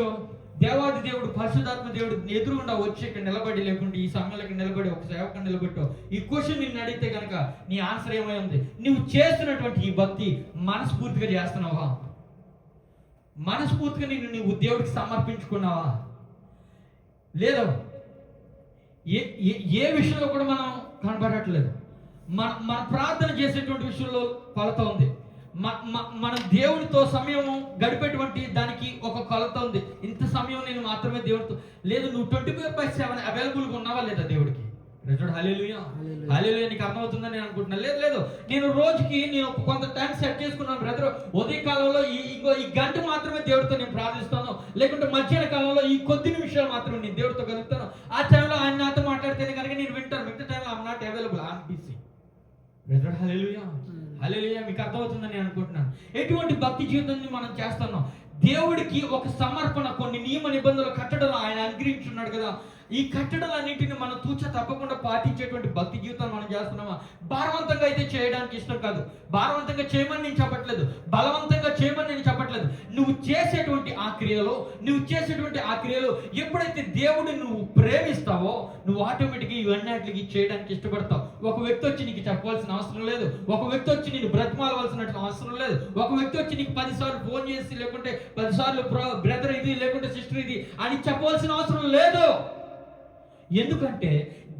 దేవాది దేవుడు, పరిశుద్ధాత్మ దేవుడు ఎదురుగుండా వచ్చి ఇక్కడ నిలబడి, లేకుంటే ఈ సమయంలో ఇక్కడ నిలబడి ఒక సేవకుని నిలబెట్టు ఈ క్వశ్చన్ నిన్ను అడిగితే కనుక నీ ఆన్సర్ ఏమై ఉంది? నువ్వు చేస్తున్నటువంటి ఈ భక్తి మనస్ఫూర్తిగా చేస్తున్నావా? మనస్ఫూర్తిగా నువ్వు దేవుడికి సమర్పించుకున్నావా? లేదా ఏ విషయంలో కూడా మనం కనబడట్లేదు. మన ప్రార్థన చేసేటువంటి విషయంలో కొలత ఉంది. మన దేవునితో సమయము గడిపేటువంటి దానికి ఒక కొలత ఉంది. ఇంత సమయం నేను మాత్రమే దేవుడితో లేదు. నువ్వు 24/7 అవైలబుల్గా ఉన్నావా లేదా దేవుడికి? హల్లెలూయా, హల్లెలూయా. నీకు అర్థమవుతుందని నేను అనుకుంటున్నాను. లేదు నేను రోజుకి కొంత టైం సెట్ చేసుకున్నాను బ్రదర్. ఉదయ కాలంలో ఈ గంట మాత్రమే దేవుడితో నేను ప్రార్థిస్తాను, లేకుంటే మధ్యాహ్న కాలంలో ఈ కొద్ది నిమిషాలు మాత్రమే నేను దేవుడితో కలుగుతాను. ఆ టైంలో ఆయన నాతో మాట్లాడితేనే కనుక నేను వింటాను. మిగతా టైంలో I'm not available, I'm busy. హల్లెలూయా, హల్లెలూయా. మీకు అర్థమవుతుందని నేను అనుకుంటున్నాను. ఎటువంటి భక్తి జీవితాన్ని మనం చేస్తున్నాం? దేవుడికి ఒక సమర్పణ, కొన్ని నియమ నిబంధనలు కట్టడలు ఆయన అనుగ్రహించున్నాడు కదా. ఈ కట్టడలన్నింటినీ మనం తూచ తప్పకుండా పాటించేటువంటి భక్తి జీవితాన్ని మనం చేస్తున్నామా? భారవంతంగా అయితే చేయడానికి ఇష్టం కాదు. భారవంతంగా చేయమని నేను చెప్పట్లేదు, బలవంతంగా చేయమని నేను చెప్పట్లేదు. నువ్వు చేసేటువంటి ఆ క్రియలు ఎప్పుడైతే దేవుడిని నువ్వు ప్రేమిస్తావో నువ్వు ఆటోమేటిక్గా ఇవన్నీ చేయడానికి ఇష్టపడతావు. ఒక వ్యక్తి వచ్చి నీకు చెప్పవలసిన అవసరం లేదు, ఒక వ్యక్తి వచ్చి నేను బ్రతిమాలవలసిన అవసరం లేదు, ఒక వ్యక్తి వచ్చి నీకు 10 సార్లు ఫోన్ చేసి, లేకుంటే 10 సార్లు బ్రదర్ ఇది, లేకుంటే సిస్టర్ ఇది అని చెప్పవలసిన అవసరం లేదు. ఎందుకంటే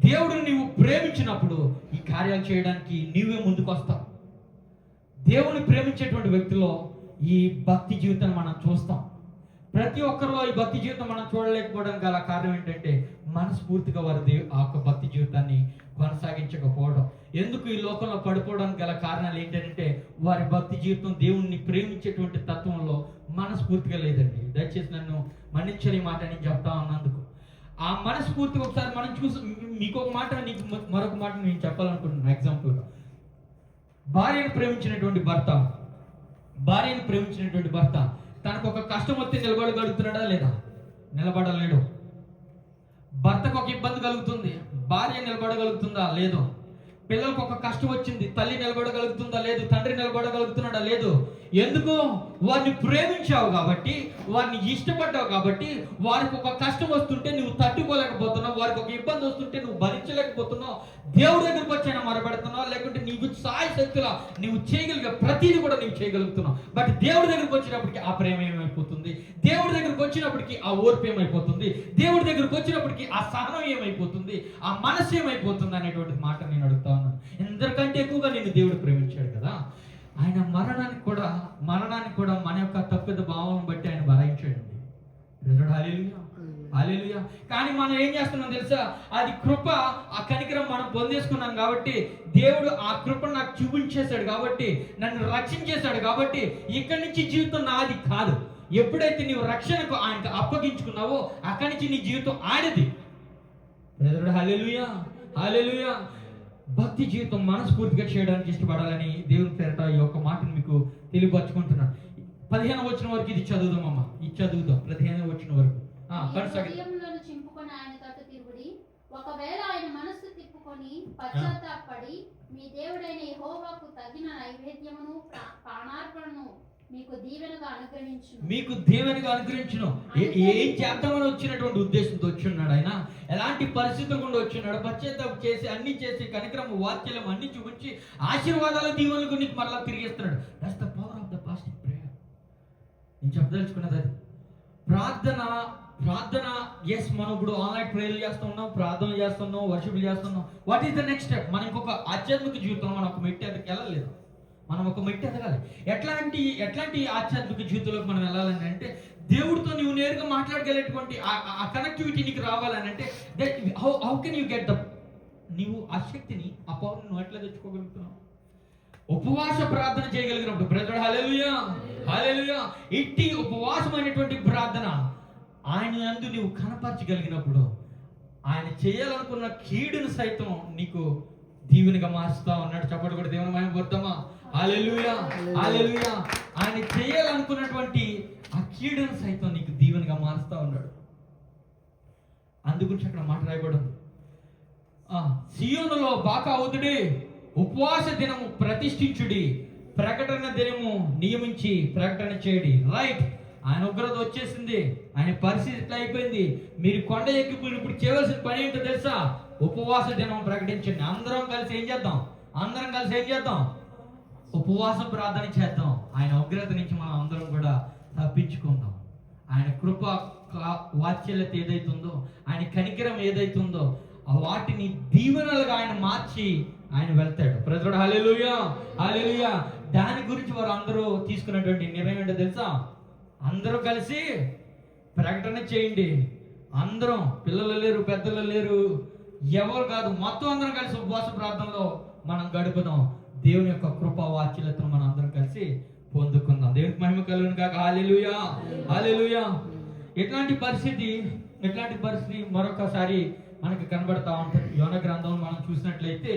దేవుడిని నీవు ప్రేమించినప్పుడు ఈ కార్యాలు చేయడానికి నీవే ముందుకు వస్తావు. దేవుని ప్రేమించేటువంటి వ్యక్తిలో ఈ భక్తి జీవితాన్ని మనం చూస్తాం. ప్రతి ఒక్కరిలో ఈ భక్తి జీవితం మనం చూడలేకపోవడానికి గల కారణం ఏంటంటే మనస్ఫూర్తిగా వారి ఆ యొక్క భక్తి జీవితాన్ని కొనసాగించకపోవడం. ఎందుకు ఈ లోకంలో పడిపోవడానికి గల కారణాలు ఏంటంటే వారి భక్తి జీవితం దేవుణ్ణి ప్రేమించేటువంటి తత్వంలో మనస్ఫూర్తిగా లేదండి. దయచేసి నన్ను మన్నించని మాట నేను చెప్తా ఉన్నందుకు.
ఆ మనస్ఫూర్తిగా ఒకసారి మనం చూసి మీకు ఒక మాట, నీకు మరొక మాట నేను చెప్పాలనుకుంటున్నాను. ఎగ్జాంపుల్గా భార్యను ప్రేమించినటువంటి భర్త తనకు ఒక కష్టం వస్తే నిలబడగలుగుతున్నాడా లేదా? నిలబడలేడు. భర్తకు ఒక ఇబ్బంది కలుగుతుంది, భార్య నిలబడగలుగుతుందా? లేదు. పిల్లలకు ఒక కష్టం వచ్చింది, తల్లి నిలబడగలుగుతుందా? లేదు. తండ్రి నిలబడగలుగుతున్నాడా? లేదు. ఎందుకు? వారిని ప్రేమించావు కాబట్టి, వారిని ఇష్టపడ్డావు కాబట్టి. వారికి ఒక కష్టం వస్తుంటే నువ్వు తట్టుకోలేకపోతున్నావు, వారికి ఒక ఇబ్బంది వస్తుంటే నువ్వు భరించలేకపోతున్నావు. దేవుడి దగ్గరికి వచ్చి అయినా మొరపెడుతున్నావు, లేకుంటే నీకు సాయ శక్తులా నువ్వు చేయగలిగే ప్రతిదీ కూడా నువ్వు చేయగలుగుతున్నావు. బట్ దేవుడి దగ్గరికి వచ్చినప్పటికీ ఆ ప్రేమ ఏమైపోతుంది? దేవుడి దగ్గరికి వచ్చినప్పటికీ ఆ ఓర్పు ఏమైపోతుంది? దేవుడి దగ్గరికి వచ్చినప్పటికీ ఆ సహనం ఏమైపోతుంది? ఆ మనసు ఏమైపోతుంది అనేటువంటి మాట నేను అడుగుతా ఉన్నాను. ఎందుకంటే ఎక్కువగా నేను దేవుడు ప్రేమించాడు కదా. ఆయన మరణానికి కూడా మన యొక్క తప్పిద భావం బట్టి ఆయన భరించాడండి. హల్లెలూయా, హల్లెలూయా. కానీ మనం ఏం చేస్తున్నాం తెలుసా? అది కృప, ఆ కనికరం మనం పొందేసుకున్నాం కాబట్టి, దేవుడు ఆ కృపను నాకు చూపించేశాడు కాబట్టి, నన్ను రక్షించేశాడు కాబట్టి, ఇక్కడి నుంచి జీవితం నాది కాదు. ఎప్పుడైతే నీవు రక్షణకు ఆయనకు అప్పగించుకున్నావో అక్కడి నుంచి నీ జీవితం ఆడిది. హల్లెలూయా, హల్లెలూయా. భక్తి జీవితం మనస్ఫూర్తిగా చేయడానికి ఇష్టపడాలని దేవుని పేరట ఈ యొక్క మాటను మీకు తెలియపరచుకుంటున్నాను. 15వ వచనం వరకు ఇది చదువుదామమ్మా. ఇది చదువుతాం 15వ వచనం వరకు.
హృదయములను చింపుకొని ఆయన తట్టు తిరుగుడి. ఒకవేళ ఆయన మనస్సు తిప్పుకొని పశ్చాత్తాపడి మీ దేవుడైన యెహోవాకు తగిన నైవేద్యమును ప్రాణార్పణను మీకు దీవెనగా అనుగ్రహించును.
ఏం చేద్దామని వచ్చినటువంటి ఉద్దేశంతో వచ్చిన్నాడు ఆయన. ఎలాంటి పరిస్థితులు గుండా వచ్చిన్నాడు. పశ్చాత్తాపం చేసి అన్ని చేసి కనికరము వాక్యం అన్ని చూపించి ఆశీర్వాదాల దీవెనలకు నీకు మరలా తిరిగిస్తున్నాడు. That's the power of the fasting prayer. నేను చెప్పదలుచుకున్నది అది. ప్రార్థన ఎస్, మనం ఇప్పుడు ఆన్లైన్ ప్రేయర్లు చేస్తున్నాం, ప్రార్థనలు చేస్తున్నాం, వర్షిప్లు చేస్తున్నాం. What is the next step? మనం ఇంకొక ఆధ్యాత్మిక జీవితంలో మనం ఒక మెట్టు ఎదరికి వెళ్ళలేదు. మనం ఒక మెట్టు ఎదగాలి. ఎట్లాంటి ఆధ్యాత్మిక జీవితంలోకి మనం వెళ్ళాలని అంటే, దేవుడితో నువ్వు నేరుగా మాట్లాడగలిగేటువంటి ఆ కనెక్టివిటీ నీకు రావాలని అంటే, how can you get the, నీవు ఆ శక్తిని, ఆ పవర్ నువ్వు ఎట్లా తెచ్చుకోగలుగుతున్నావు? ఉపవాస ప్రార్థన చేయగలిగినప్పుడు. బ్రదర్ హల్లెలూయా, హల్లెలూయా. ఇట్టి ఉపవాసమైనటువంటి ప్రార్థన ఆయన యందు నీవు కనపరచగలిగినప్పుడు, ఆయన చేయాలనుకున్న కీడును సైతం నీకు దీవెనగా మారుస్తా ఉన్నాడు. చెప్పడు కూడా దేవుని మహిమ పొందుతామా? హల్లెలూయా, హల్లెలూయా. ఆయన చేయాలనుకున్నటువంటి ఆ కీడును సైతం నీకు దీవెనగా మారుస్తా ఉన్నాడు. అందుగురించి అక్కడ మాట రాయబడింది, సియోనులో బాకా అవుతుడి, ఉపవాస దినము ప్రతిష్ఠించుడి, ప్రకటన దినము నియమించి ప్రకటన చేయడి. రైట్, ఆయన ఉగ్రత వచ్చేసింది, ఆయన పరిస్థితి ఇట్లా అయిపోయింది. మీరు కొండ ఎక్కిపోయిన ఇప్పుడు చేయవలసిన పని ఏంటో తెలుసా? ఉపవాస దినం ప్రకటించండి. అందరం కలిసి ఏం చేద్దాం? ఉపవాస ప్రార్థన చేద్దాం. ఆయన ఉగ్రత నుంచి మనం అందరం కూడా తప్పించుకుందాం. ఆయన కృప వాత్సల్యత ఏదైతుందో, ఆయన కనికరం ఏదైతుందో, వాటిని దీవెనలుగా ఆయన మార్చి ఆయన వెళ్తాడు. ప్రజలు హల్లెలూయా, హల్లెలూయా. దాని గురించి వారు అందరూ తీసుకున్నటువంటి నిర్ణయం ఏంటో తెలుసా? అందరూ కలిసి ప్రకటన చేయండి. అందరం, పిల్లలు లేరు, పెద్దలు లేరు, ఎవరు కాదు, మొత్తం అందరం కలిసి ఉపవాస ప్రార్థనలో మనం గడుపుదాం. దేవుని యొక్క కృపా వాత్సల్యతను మనం అందరం కలిసి పొందుకుందాం. దేవునికి మహిమ కలుగును గాక. హల్లెలూయా, హల్లెలూయా. ఎట్లాంటి పరిస్థితి మరొకసారి మనకి కనబడతా ఉంటుంది. యోనా గ్రంథం మనం చూసినట్లయితే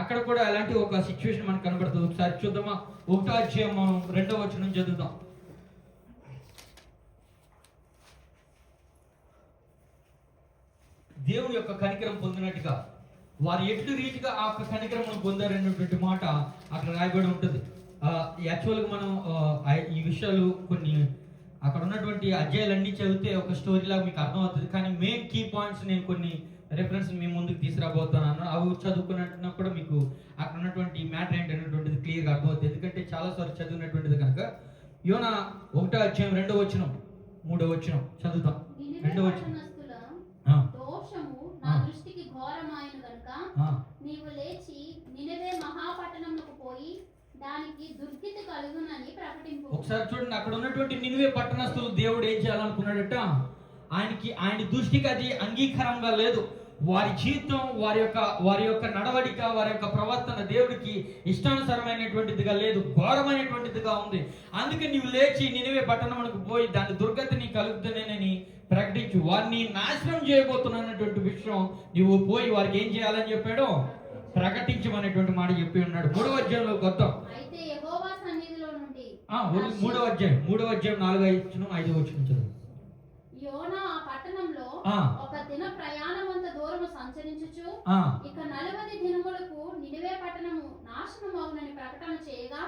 అక్కడ కూడా అలాంటి ఒక సిచ్యువేషన్ మనకు కనబడుతుంది. ఒకసారి చూద్దామా? 1వ అధ్యాయం మనం 2వ వచనం చదువుదాం. దేవుని యొక్క కనికరం పొందినట్టుగా వారు ఎట్లు రీతిగా ఆ యొక్క కనికరం పొందారనేటువంటి మాట అక్కడ రాయబడి ఉంటుంది. యాక్చువల్గా మనం ఈ విషయాలు కొన్ని అక్కడ ఉన్నటువంటి అధ్యాయాలన్నీ చదివితే ఒక స్టోరీలాగా మీకు అర్థమవుతుంది. కానీ మెయిన్ కీ పాయింట్స్ నేను కొన్ని రెఫరెన్స్ మీ ముందుకు తీసుకురాబోతున్నాను. అవి చదువుకున్నట్టు కూడా మీకు అక్కడ ఉన్నటువంటి మ్యాటర్ ఏంటనేటువంటిది క్లియర్గా అర్థమవుతుంది. ఎందుకంటే చాలాసార్లు చదివినటువంటిది కనుక. యోనా 1వ అధ్యాయం 2వ వచనం 3వ వచనం చదువుతాం. 2వ వచనం.
దోషము నా దృష్టికి ఘోరమైన గనుక నీవు లేచి నినవే మహాపట్టణమునకు పోయి దానికి దుర్గతి కలుగునని ప్రకటింపు.
ఒకసారి చూడండి, అక్కడ ఉన్నటువంటి నినివే పట్టణస్థులు దేవుడు ఏం చేయాలనుకున్నాడట? ఆయన దృష్టికి అది అంగీకారంగా లేదు.
వారి జీవితం, వారి యొక్క నడవడిక, వారి యొక్క ప్రవర్తన దేవుడికి ఇష్టానుసారమైనటువంటిదిగా లేదు, ఘోరమైనటువంటిదిగా ఉంది. అందుకే నీవు లేచి నినివే పట్టణమునకు పోయి దాని దుర్గతి నీ కలుగుతుందేనని ప్రకటించు, వారిని నాశనం చేయబోతున్నటువంటి విషయం నీవు పోయి వారికి ఏం చేయాలని చెప్పాడో ప్రకటించమనేటువంటి మాట చెప్పి ఉన్నాడు. 3వ అధ్యాయంలో వద్దాం.
అయితే యెహోవా సన్నిధిలో నుండి
3వ అధ్యాయం 4:5-5 చదువు.
యోనా ఆ పట్టణంలో ఒక దిన ప్రయాణమంత దూరము సంచరించుచు ఇక 40 దినములకు నినివే పట్టణము నాశనమగునని ప్రకటన చేయగా,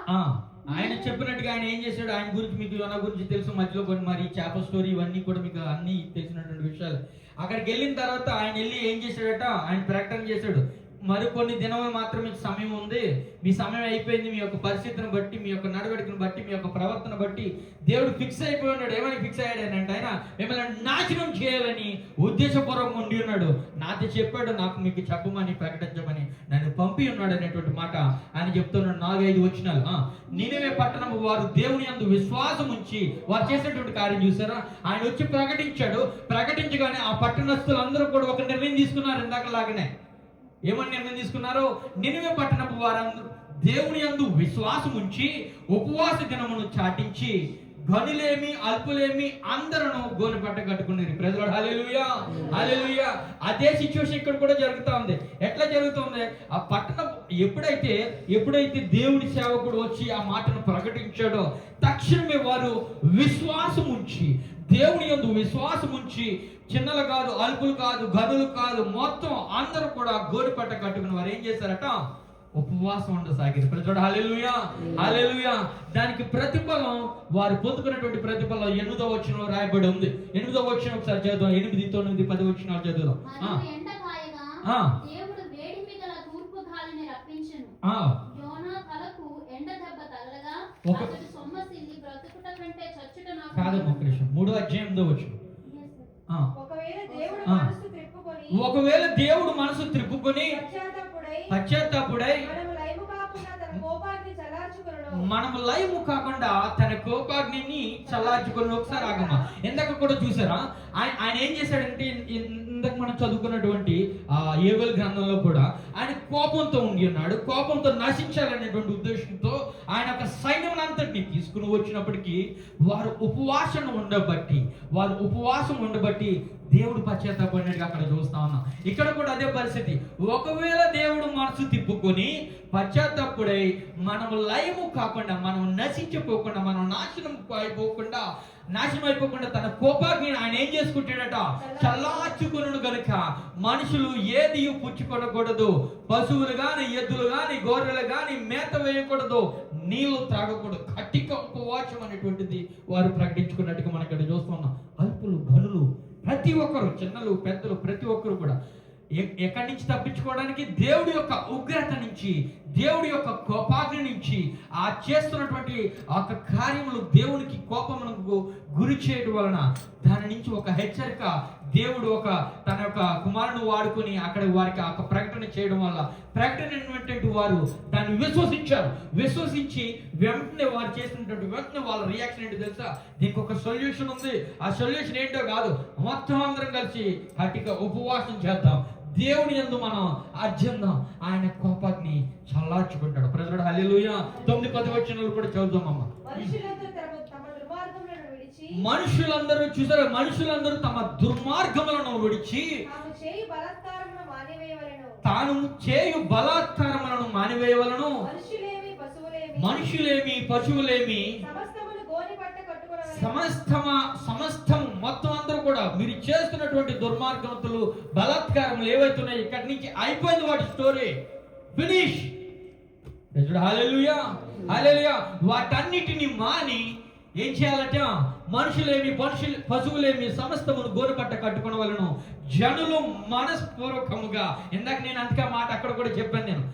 ఆయన చెప్పినట్టుగా ఆయన ఏం చేశాడు, ఆయన గురించి మీకు యోనా గురించి తెలుసు, మధ్యలో కొన్ని మరి చేప స్టోరీ ఇవన్నీ కూడా మీకు అన్ని తెలిసినటువంటి విషయాలు. అక్కడికి వెళ్ళిన తర్వాత ఆయన వెళ్ళి ఏం చేశాడట, ఆయన ప్రకటన చేశాడు, మరికొన్ని దినములు మాత్రం మీకు సమయం ఉంది, మీ సమయం అయిపోయింది. మీ యొక్క పరిస్థితిని బట్టి, మీ యొక్క నడవడికను బట్టి, మీ యొక్క ప్రవర్తన బట్టి దేవుడు ఫిక్స్ అయిపోయి ఉన్నాడు. ఏమని ఫిక్స్ అయ్యాడనంటే ఆయన మిమ్మల్ని నాశనం చేయాలని ఉద్దేశపూర్వకంగా ఉండి ఉన్నాడు. నాతో చెప్పాడు, నాకు మీకు చెప్పమని ప్రకటించమని నన్ను పంపి ఉన్నాడు అనేటువంటి మాట ఆయన చెప్తున్నాడు. 4-5 వచనాలు. నినివే పట్టణము వారు దేవుని యందు విశ్వాసం ఉంచి వారు చేసినటువంటి కార్యం చూసారా, ఆయన వచ్చి ప్రకటించాడు. ప్రకటించగానే ఆ పట్టణస్తులందరూ కూడా ఒక నిర్ణయం తీసుకున్నారు. ఇందాకలాగానే ఏమని నిర్ణయం తీసుకున్నారు, నినివే పట్టణపు వారందరూ దేవుని యందు విశ్వాసం ఉంచి ఉపవాస దినమును చాటించి ఘనులేమి అల్పులేమి అందరూ గోనెపట్ట కట్టుకున్నారు. ప్రజలు హల్లెలూయా, హల్లెలూయా. అదే సిచ్యువేషన్ ఇక్కడ కూడా జరుగుతూ ఉంది. ఎట్లా జరుగుతుంది, ఆ పట్టణం ఎప్పుడైతే దేవుడి సేవకుడు వచ్చి ఆ మాటను ప్రకటించాడో తక్షణమే వారు విశ్వాసం ఉంచి, దేవుని యందు విశ్వాసం ఉంచి, చిన్నలు కాదు, అల్పులు కాదు, గనులు కాదు, మొత్తం అందరూ కూడా గోనెపట్ట కట్టుకుని వారు ఏం చేశారట, ఉపవాసం ఉండసాగారు. ప్రజలు హల్లెలూయా, హల్లెలూయా. దానికి ప్రతిఫలం వారు పొందుకున్నటువంటి ప్రతిఫలం 8వ వచనంలో రాయబడి ఉంది. 8వ వచనం ఒకసారి చదువుదాం. 8, 9, 10 వచనాలు చదువుదాం.
ఎండ కాయగా దేవుడు వేడిమి గల తూర్పు గాలిని రప్పించెను. యోనా తలకు ఎండ దెబ్బ తగలగా అతడు సొమ్మసిల్లి బ్రతుకుట కంటే చచ్చుట నాకు
కాదు. ఒక నిమిషం. 3వ అధ్యాయం 8వ వచనం. ఒకవేళ దేవుడు మనసు త్రిప్పుకొని పశ్చాత్తాపుడై మనము లైము కాకుండా తన కోపాగ్నిని చల్లార్చుకొని, ఒకసారి ఆగమా, ఇందాక కూడా చూసారా ఆయన ఏం చేశాడంటే, ఇందాక మనం చదువుకున్నటువంటి యోవేలు గ్రంథంలో కూడా ఆయన కోపంతో ఉండి ఉన్నాడు. కోపంతో నశించాలనేటువంటి ఉద్దేశంతో ఆయన ఒక సైన్యం అంతటిని తీసుకుని వచ్చినప్పటికీ వారు ఉపవాసం ఉండబట్టి దేవుడు పశ్చాత్తాపడినట్టుగా అక్కడ చూస్తా ఉన్నాం. ఇక్కడ కూడా అదే పరిస్థితి. ఒకవేళ దేవుడు మనసు తిప్పుకొని పశ్చాత్తాపుడై మనము లయము కాకుండా, మనం నశించిపోకుండా, మనం నాశనం అయిపోకుండా తన కోపాగ్ని ఆయన ఏం చేసుకుంటాడట, చల్లార్చుకును గనుక మనుషులు ఏది పుచ్చుకొనకూడదు, పశువులు గాని, ఎద్దులు గాని, గొర్రెలు గాని మేత వేయకూడదు, నీళ్లు త్రాగకూడదు. కటిక ఉపవాసం అనేటువంటిది వారు ప్రకటించుకున్నట్టుగా మనం ఇక్కడ చూస్తున్నాం. అల్పులు, ఘనులు, ప్రతి ఒక్కరు, చిన్నలు పెద్దలు, ప్రతి ఒక్కరు కూడా ఎక్కడి నుంచి తప్పించుకోవడానికి, దేవుడి యొక్క ఉగ్రత నుంచి, దేవుడి యొక్క కోపాగ్ని నుంచి, ఆ చేస్తున్నటువంటి ఆ కార్యములు దేవునికి కోపమునకు గురి చేయడం వలన దాని నుంచి ఒక హెచ్చరిక దేవుడు తన యొక్క కుమారుని వాడుకొని అక్కడ వారికి ఆ ప్రకటన చేయడం వల్ల ప్రకటన వారు దాన్ని విశ్వసించి వెంటనే వారు చేసినటువంటి వెంటనే వాళ్ళ రియాక్షన్ ఏంటో తెలుసా, దీనికి ఒక సొల్యూషన్ ఉంది. ఆ సొల్యూషన్ ఏంటో కాదు, మొత్తం అందరం కలిసి గట్టిగా ఉపవాసం చేద్దాం, దేవుని యందు మనం అర్జందాం, ఆయన కోపాన్ని చల్లార్చుకుంటాడు. ప్రజలు హల్లెలూయా. 9-10 వచనాలు కూడా చదువుదామమ్మా. మనుషులందరూ చూసారా, మనుషులందరూ తమ దుర్మార్గములను విడిచి తాను చేయు బలాత్కారములను మానివేయవలను. మనుషులేమి పశువులేమి సమస్తం మొత్తం అందరూ కూడా మీరు చేస్తున్నటువంటి దుర్మార్గములు, బలాత్కారములు ఏవైతున్నాయి, ఇక్కడి నుంచి అయిపోయింది వాటి స్టోరీ, ఫినిష్. హల్లెలూయా, హల్లెలూయా. వాటన్నిటిని మాని ఏం చేయాలట, మనుషులేమి పశువులేమి సమస్తమును గోనెపట్ట కట్టుకున్న వలన జనులు మనస్పూర్వకముగా, ఇందాక నేను అందుకే మాట అక్కడ కూడా చెప్పాను, నేను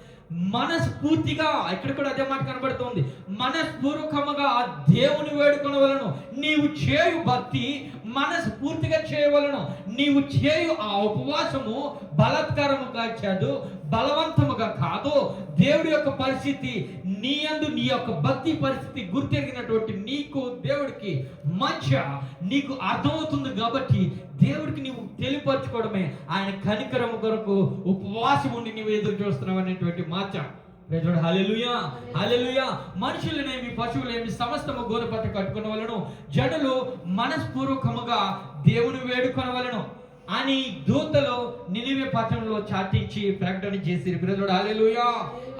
మనస్ఫూర్తిగా, ఇక్కడ కూడా అదే మాట కనబడుతుంది, మనస్పూర్వకముగా దేవుని వేడుకొన వలన నీవు చేయు భక్తి మనస్ఫూర్తిగా చేయవలను. నీవు చేయు ఆ ఉపవాసము బలాత్కారముగా కాదు, బలవంతముగా కాదు. దేవుడి యొక్క పరిస్థితి నీ యందు, నీ యొక్క భక్తి పరిస్థితి గుర్తెరిగినటువంటి నీకు దేవుడికి మధ్య నీకు అర్థమవుతుంది కాబట్టి దేవుడికి నీవు తెలియపరచుకోవడమే ఆయన కనికరము కొరకు ఉపవాసం ఉండి నీవు ఎదురు చూస్తున్నావు అనేటువంటి మాట. హల్లెలూయా, హల్లెలూయా. మనుషులనేమి పశువులేమి సమస్తము గోనెపట్ట కట్టుకున్న వలను జనులు మనస్పూర్వకముగా దేవుని వేడుకొనవలను అని దూతలు నినివే పట్టణంలో చాటించి ప్రకటన చేసి బ్రదర్ హల్లెలూయా,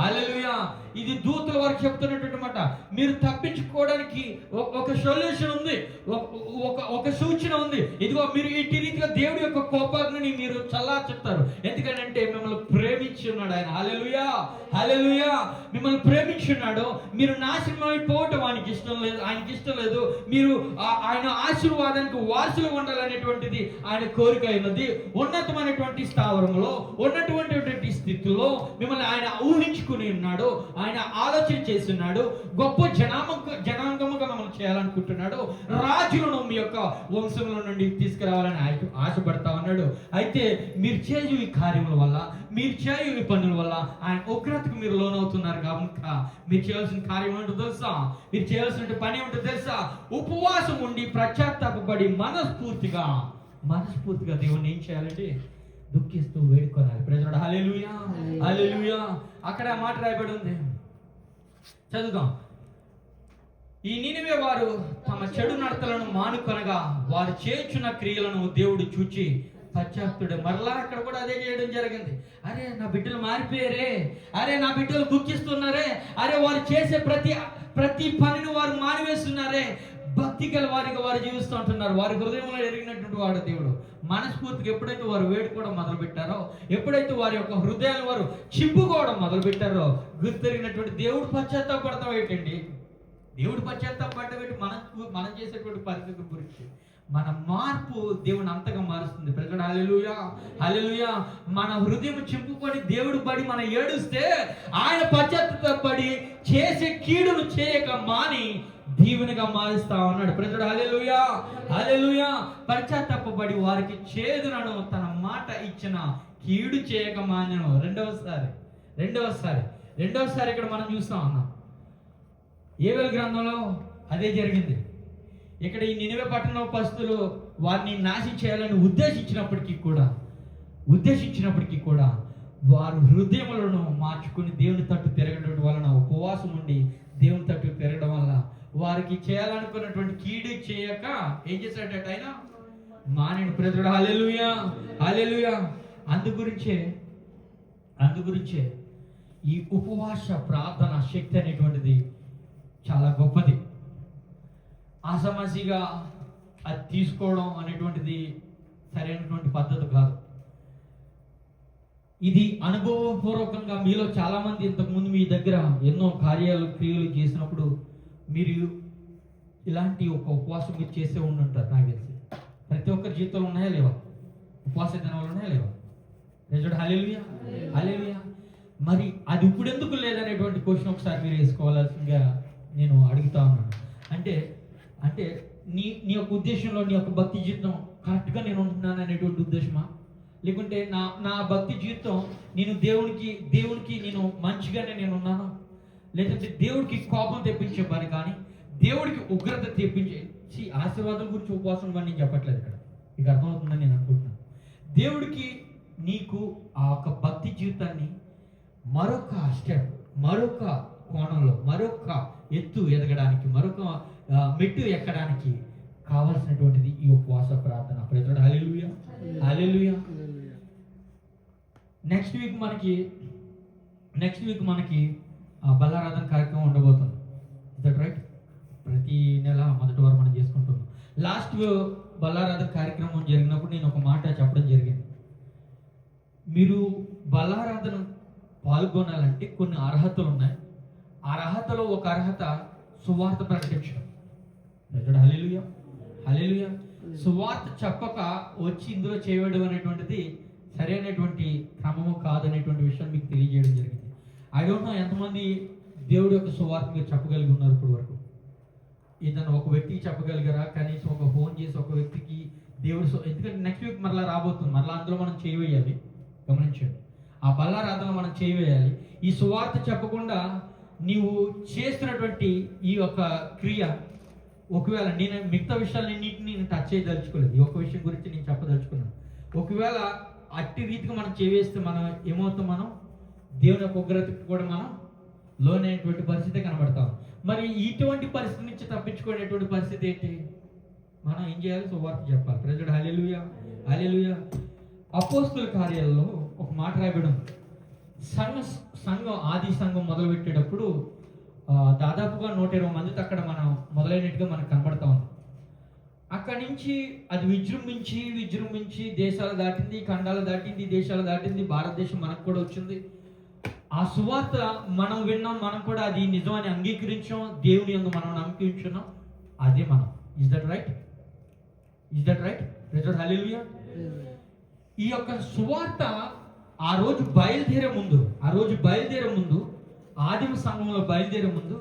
హల్లెలూయా. ఇది దూతల వారు చెప్తున్నటువంటి మాట. మీరు తప్పించుకోవడానికి ఒక సొల్యూషన్ ఉంది, ఒక సూచన ఉంది. ఇదిగో మీరు ఇట్టి రీతిగా దేవుడి యొక్క కోపాగ్ని మీరు చల్లార్చుతారు. ఎందుకంటే మిమ్మల్ని ప్రేమించి ఉన్నాడు ఆయన. హల్లెలూయా, హల్లెలూయా. మిమ్మల్ని ప్రేమించున్నాడు. మీరు నాశనం అయిపోవటం ఆయనకి ఇష్టం లేదు, ఆయనకి ఇష్టం లేదు. మీరు ఆయన ఆశీర్వాదానికి వారసులు ఉండాలనేటువంటిది ఆయన కోరిక అయినది. ఉన్నతమైనటువంటి స్థావరంలో, ఉన్నటువంటి స్థితిలో మిమ్మల్ని ఆయన ఊహించుకుని ఉన్నాడు. ఆయన ఆలోచన చేస్తున్నాడు. గొప్ప జనాంగముగా మనం చేయాలనుకుంటున్నాడు. రాజులను మీ యొక్క వంశంలో నుండి తీసుకురావాలని ఆశపడతా ఉన్నాడు. అయితే మీరు చేయు ఈ కార్యముల వల్ల, మీరు చేయు ఈ పనుల వల్ల ఆయన ఉగ్రతకు మీరు లోనవుతున్నారు. కనుక మీరు చేయాల్సిన కార్యం ఏంటో తెలుసా? మీరు చేయాల్సిన పని ఏంటో తెలుసా? ఉపవాసం ఉండి పశ్చాత్తాపడి మనస్ఫూర్తిగా దేవుణ్ణి ఏం చేయాలంటే దుఃఖిస్తూ వేడుకోవాలి. ప్రజలు హల్లెలూయా, హల్లెలూయా. అక్కడ ఆ మాట రాయబడి ఉంది, చదువుదాం. ఈ నినివే వారు తమ చెడు నడతలను మానుకొనగా వారు చేయుచున్న క్రియలను దేవుడు చూచి పశ్చాత్తుడు. మరలా అక్కడ కూడా అదే చేయడం జరిగింది. అరే నా బిడ్డలు మారిపోయారే, అరే నా బిడ్డలు దుఃఖిస్తున్నారే, అరే వారు చేసే ప్రతి పనిని వారు మానివేస్తున్నారే. భక్తి గల వారిగా వారు జీవిస్తూ ఉంటున్నారు. వారి హృదయంలో ఎరిగినటువంటి వాడు దేవుడు. మనస్ఫూర్తిగా ఎప్పుడైతే వారు వేడుకోవడం మొదలు పెట్టారో, ఎప్పుడైతే వారి యొక్క హృదయాలు వారు చింపుకోవడం మొదలు పెట్టారో గుర్తెరిగినటువంటి దేవుడు పశ్చాత్తాపడతాం ఏంటండి? దేవుడు పశ్చాత్తాపడటం ఏంటి? మనం చేసేటువంటి పరిస్థితుల గురించి మన మార్పు దేవుని అంతగా మారుస్తుంది. ప్రజలు హల్లెలూయా, హల్లెలూయా. మన హృదయం చింపుకొని దేవుడు పడి మనం ఏడుస్తే ఆయన పశ్చాత్తాపడి చేసే కీడును చేయక మాని దీవెనగా మారుస్తా ఉన్నాడు. ప్రజలు హల్లెలూయా, హల్లెలూయా. పశ్చాత్తాపడి వారికి చేదునను తన మాట ఇచ్చిన కీడు చేయక మానను. రెండవసారి ఇక్కడ మనం చూస్తా ఉన్నాం. యోవేలు గ్రంథంలో అదే జరిగింది. ఇక్కడ ఈ నినివే పట్టణం పరిస్థితులు వారిని నాశనం చేయాలని ఉద్దేశించినప్పటికీ కూడా వారు హృదయములను మార్చుకుని దేవుని తట్టు తిరగడం వలన, ఉపవాసం ఉండి దేవుని తట్టు తిరగడం వల్ల వారికి చేయాలనుకున్నటువంటి కీడు చేయక ఏం చేశాడట ఆయన? మానేడు. ప్రజలు హల్లెలూయా, హల్లెలూయా. అందుగురించే ఈ ఉపవాస ప్రార్థన శక్తి అనేటువంటిది చాలా గొప్పది. ఆసమాసిగా అది తీసుకోవడం అనేటువంటిది సరైనటువంటి పద్ధతి కాదు. ఇది అనుభవపూర్వకంగా మీలో చాలా మంది ఇంతకుముందు మీ దగ్గర ఎన్నో క్రియలు చేసినప్పుడు మీరు ఇలాంటి ఒక ఉపవాసం మీరు చేసే ఉండుంటారు. నాకు తెలిసి ప్రతి ఒక్కరి జీవితంలో ఉన్నాయా లేవా? ఉపవాస దినాలు ఉన్నాయా లేవా? ప్రజలు హల్లెలూయా, హల్లెలూయా. మరి అది ఇప్పుడు ఎందుకు లేదనేటువంటి క్వశ్చన్ ఒకసారి మీరు వేసుకోవాల్సిందిగా నేను అడుగుతా ఉన్నాను. అంటే నీ యొక్క ఉద్దేశంలో నీ యొక్క భక్తి జీవితం కరెక్ట్గా నేను ఉంటున్నాను అనేటువంటి ఉద్దేశమా? లేకుంటే నా భక్తి జీవితం నేను దేవునికి నేను మంచిగానే నేను ఉన్నాను, లేదంటే దేవుడికి కోపం తెప్పించే పని కానీ దేవుడికి ఉగ్రత తెప్పించే ఆశీర్వాదం గురించి ఉపవాసం కానీ నేను చెప్పట్లేదు. ఇక్కడ మీకు అర్థమవుతుందని నేను అనుకుంటున్నాను. దేవుడికి నీకు ఆ యొక్క భక్తి జీవితాన్ని మరొక స్టెప్, మరొక కోణంలో, మరొక ఎత్తు ఎదగడానికి, మరొక మెట్టు ఎక్కడానికి కావాల్సినటువంటిది ఈ ఉపవాస ప్రార్థన. ప్రజలు హల్లెలూయా, హల్లెలూయా. నెక్స్ట్ వీక్ మనకి బల్లారాధన కార్యక్రమం ఉండబోతుంది. Is that right? ప్రతి నెల మొదటి వారం మనం చేసుకుంటున్నాం. లాస్ట్ బల్లారాధన కార్యక్రమం జరిగినప్పుడు నేను ఒక మాట చెప్పడం జరిగింది. మీరు బల్లారాధన పాల్గొనాలంటే కొన్ని అర్హతలు ఉన్నాయి. ఆ అర్హతలో ఒక అర్హత సువార్త ప్రకటించడం. హల్లెలూయా, హల్లెలూయా. సువార్త చెప్పక వచ్చి ఇందులో చేయడం అనేటువంటిది సరైనటువంటి క్రమము కాదనేటువంటి విషయం మీకు తెలియజేయడం జరిగింది. ఐ డోంట్ నో ఎంతమంది దేవుడి యొక్క సువార్త మీరు చెప్పగలిగి ఉన్నారు ఇప్పటి వరకు.
ఏదైనా ఒక వ్యక్తికి చెప్పగలిగారా? కనీసం ఒక ఫోన్ చేసి ఒక వ్యక్తికి ఎందుకంటే నెక్స్ట్ వీక్ మరలా రాబోతుంది, మరలా అందులో మనం చేయవేయాలి. గమనించండి, ఆ బల్లారాధనలో మనం చేయవేయాలి. ఈ సువార్త చెప్పకుండా నీవు చేస్తున్నటువంటి ఈ యొక్క క్రియ, ఒకవేళ నేను మిగతా విషయాలన్నింటినీ నేను టచ్ చేయదలుచుకోలేదు, ఈ ఒక్క విషయం గురించి నేను చెప్పదలుచుకున్నాను. ఒకవేళ అట్టి రీతిగా మనం చేవేస్తే మనం ఏమవుతాం? మనం దేవుని యొక్క ఉగ్రతకు కూడా మనం లోనైనటువంటి పరిస్థితి కనబడతాం. మరి ఇటువంటి పరిస్థితి నుంచి తప్పించుకునేటువంటి పరిస్థితి ఏంటి? మనం ఏం చేయాలి? సువార్త చెప్పాలి. ప్రజలు హల్లెలూయా, హల్లెలూయా. అపోస్తుల కార్యాలలో ఒక మాట రాయబడి ఉంది. సంఘం ఆది సంఘం మొదలు పెట్టేటప్పుడు దాదాపుగా 120 మందితో అక్కడ మనం మొదలైనట్టుగా మనకు కనబడతా ఉంది. అక్కడి నుంచి అది విజృంభించి దేశాలు దాటింది, ఖండాలు దాటింది, దేశాలు దాటింది, భారతదేశం మనకు కూడా వచ్చింది. ఆ సువార్త మనం విన్నాం, మనం కూడా అది నిజమని అంగీకరించాం, దేవుని యందు మనం నమ్మకించున్నాం. అదే మనం. Is that right? ప్రైజ్ హల్లెలూయా. ఈ యొక్క సువార్త ఆ రోజు బయలుదేరే ముందు ఆదిమ సంఘంలో బయలుదేరే ముందు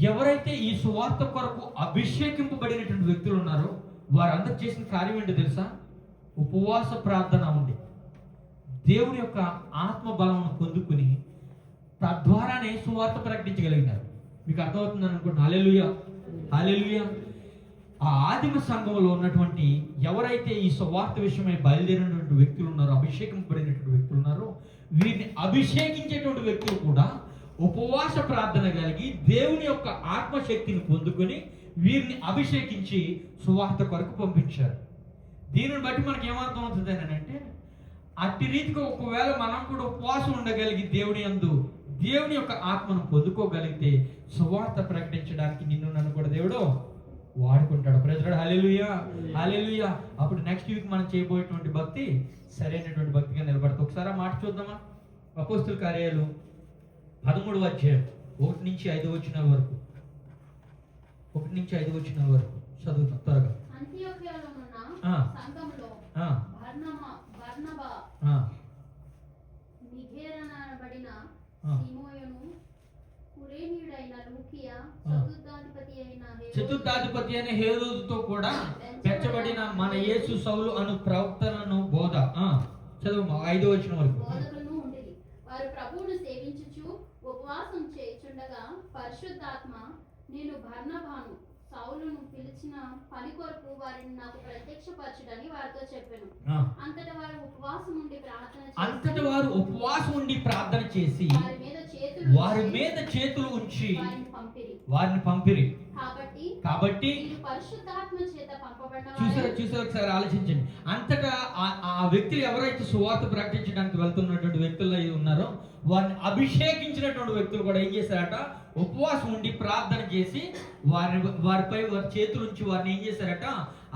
ఎవరైతే ఈ సువార్త కొరకు అభిషేకింపబడినటువంటి వ్యక్తులు ఉన్నారో వారందరూ చేసిన కార్యం ఏంటో తెలుసా? ఉపవాస ప్రార్థన ఉంది. దేవుని యొక్క ఆత్మ బలమును పొందుకుని తద్వారానే సువార్త ప్రకటించగలిగినారు. మీకు అర్థమవుతుందని అనుకుంటున్నాను. హల్లెలూయా, హల్లెలూయా. ఆ ఆదిమ సంఘంలో ఉన్నటువంటి ఎవరైతే ఈ సువార్త విషయమై బయలుదేరినటువంటి వ్యక్తులు ఉన్నారో, అభిషేకింపబడినటువంటి వ్యక్తులు ఉన్నారో, వీరిని అభిషేకించేటువంటి వ్యక్తులు కూడా ఉపవాస ప్రార్థన కలిగి దేవుని యొక్క ఆత్మశక్తిని పొందుకొని వీరిని అభిషేకించి సువార్త కొరకు పంపించారు. దీనిని బట్టి మనకి ఏమర్థం అవుతుంది అని అంటే, అట్టి రీతిగా ఒకవేళ మనం కూడా ఉపవాసం ఉండగలిగి దేవుని యొక్క ఆత్మను పొందుకోగలిగితే సువార్త ప్రకటించడానికి నిన్ను నన్ను కూడా దేవుడు వాడుకుంటాడు. ప్రైజ్ హల్లెలూయా, హల్లెలూయా. అప్పుడు నెక్స్ట్ వీక్ మనం చేయబోయేటువంటి భక్తి సరైనటువంటి భక్తిగా నిలబడుతుంది. ఒకసారి ఆ మాట చూద్దామా? అపోస్తుల కార్యాలు 13వ అధ్యాయం 1 నుంచి 5 వచనాల వరకు చదువుతాం త్వరగా.
అంతియోక్యలో ఉన్న సంఘములో బర్నబా, నిగేరనబడిన సీమోనును, కురేనీయుడైన లూకియా,
చతుర్థాధిపతి అయిన హేరోదుతో కూడా పెంచబడిన మన యేసు సౌలు అను ప్రవక్తలను బోధ. చదువు 5వ వచనం వరకు.
బోధకులను ఉండేది. వారు ప్రభువును సేవించుచు ఉపవాసం చేయుచుండగా పరిశుద్ధాత్మ, నేను బర్నబాను సౌలును పిలిచిన పని కొరకు వారిని నాకు ప్రత్యక్షపరచుడని వారితో చెప్పాను. అంతటా వారు ఉపవాసం ఉండి ప్రార్థన చేసి వారి మీద చేతులు ఉంచి వారిని పంపిరి. కాబట్టి పరిశుద్ధాత్మ చేత పంపబడిన
చూసారు ఒకసారి ఆలోచించండి. అంతటా ఆ వ్యక్తులు ఎవరైతే సువార్త ప్రకటించడానికి వెళ్తున్నటువంటి వ్యక్తులు ఉన్నారో వారిని అభిషేకించినటువంటి వ్యక్తులు కూడా ఏం చేశారట? ఉపవాసం ఉండి ప్రార్థన చేసి వారిపై వారి చేతులు ఉంచి వారిని ఏం చేశారట?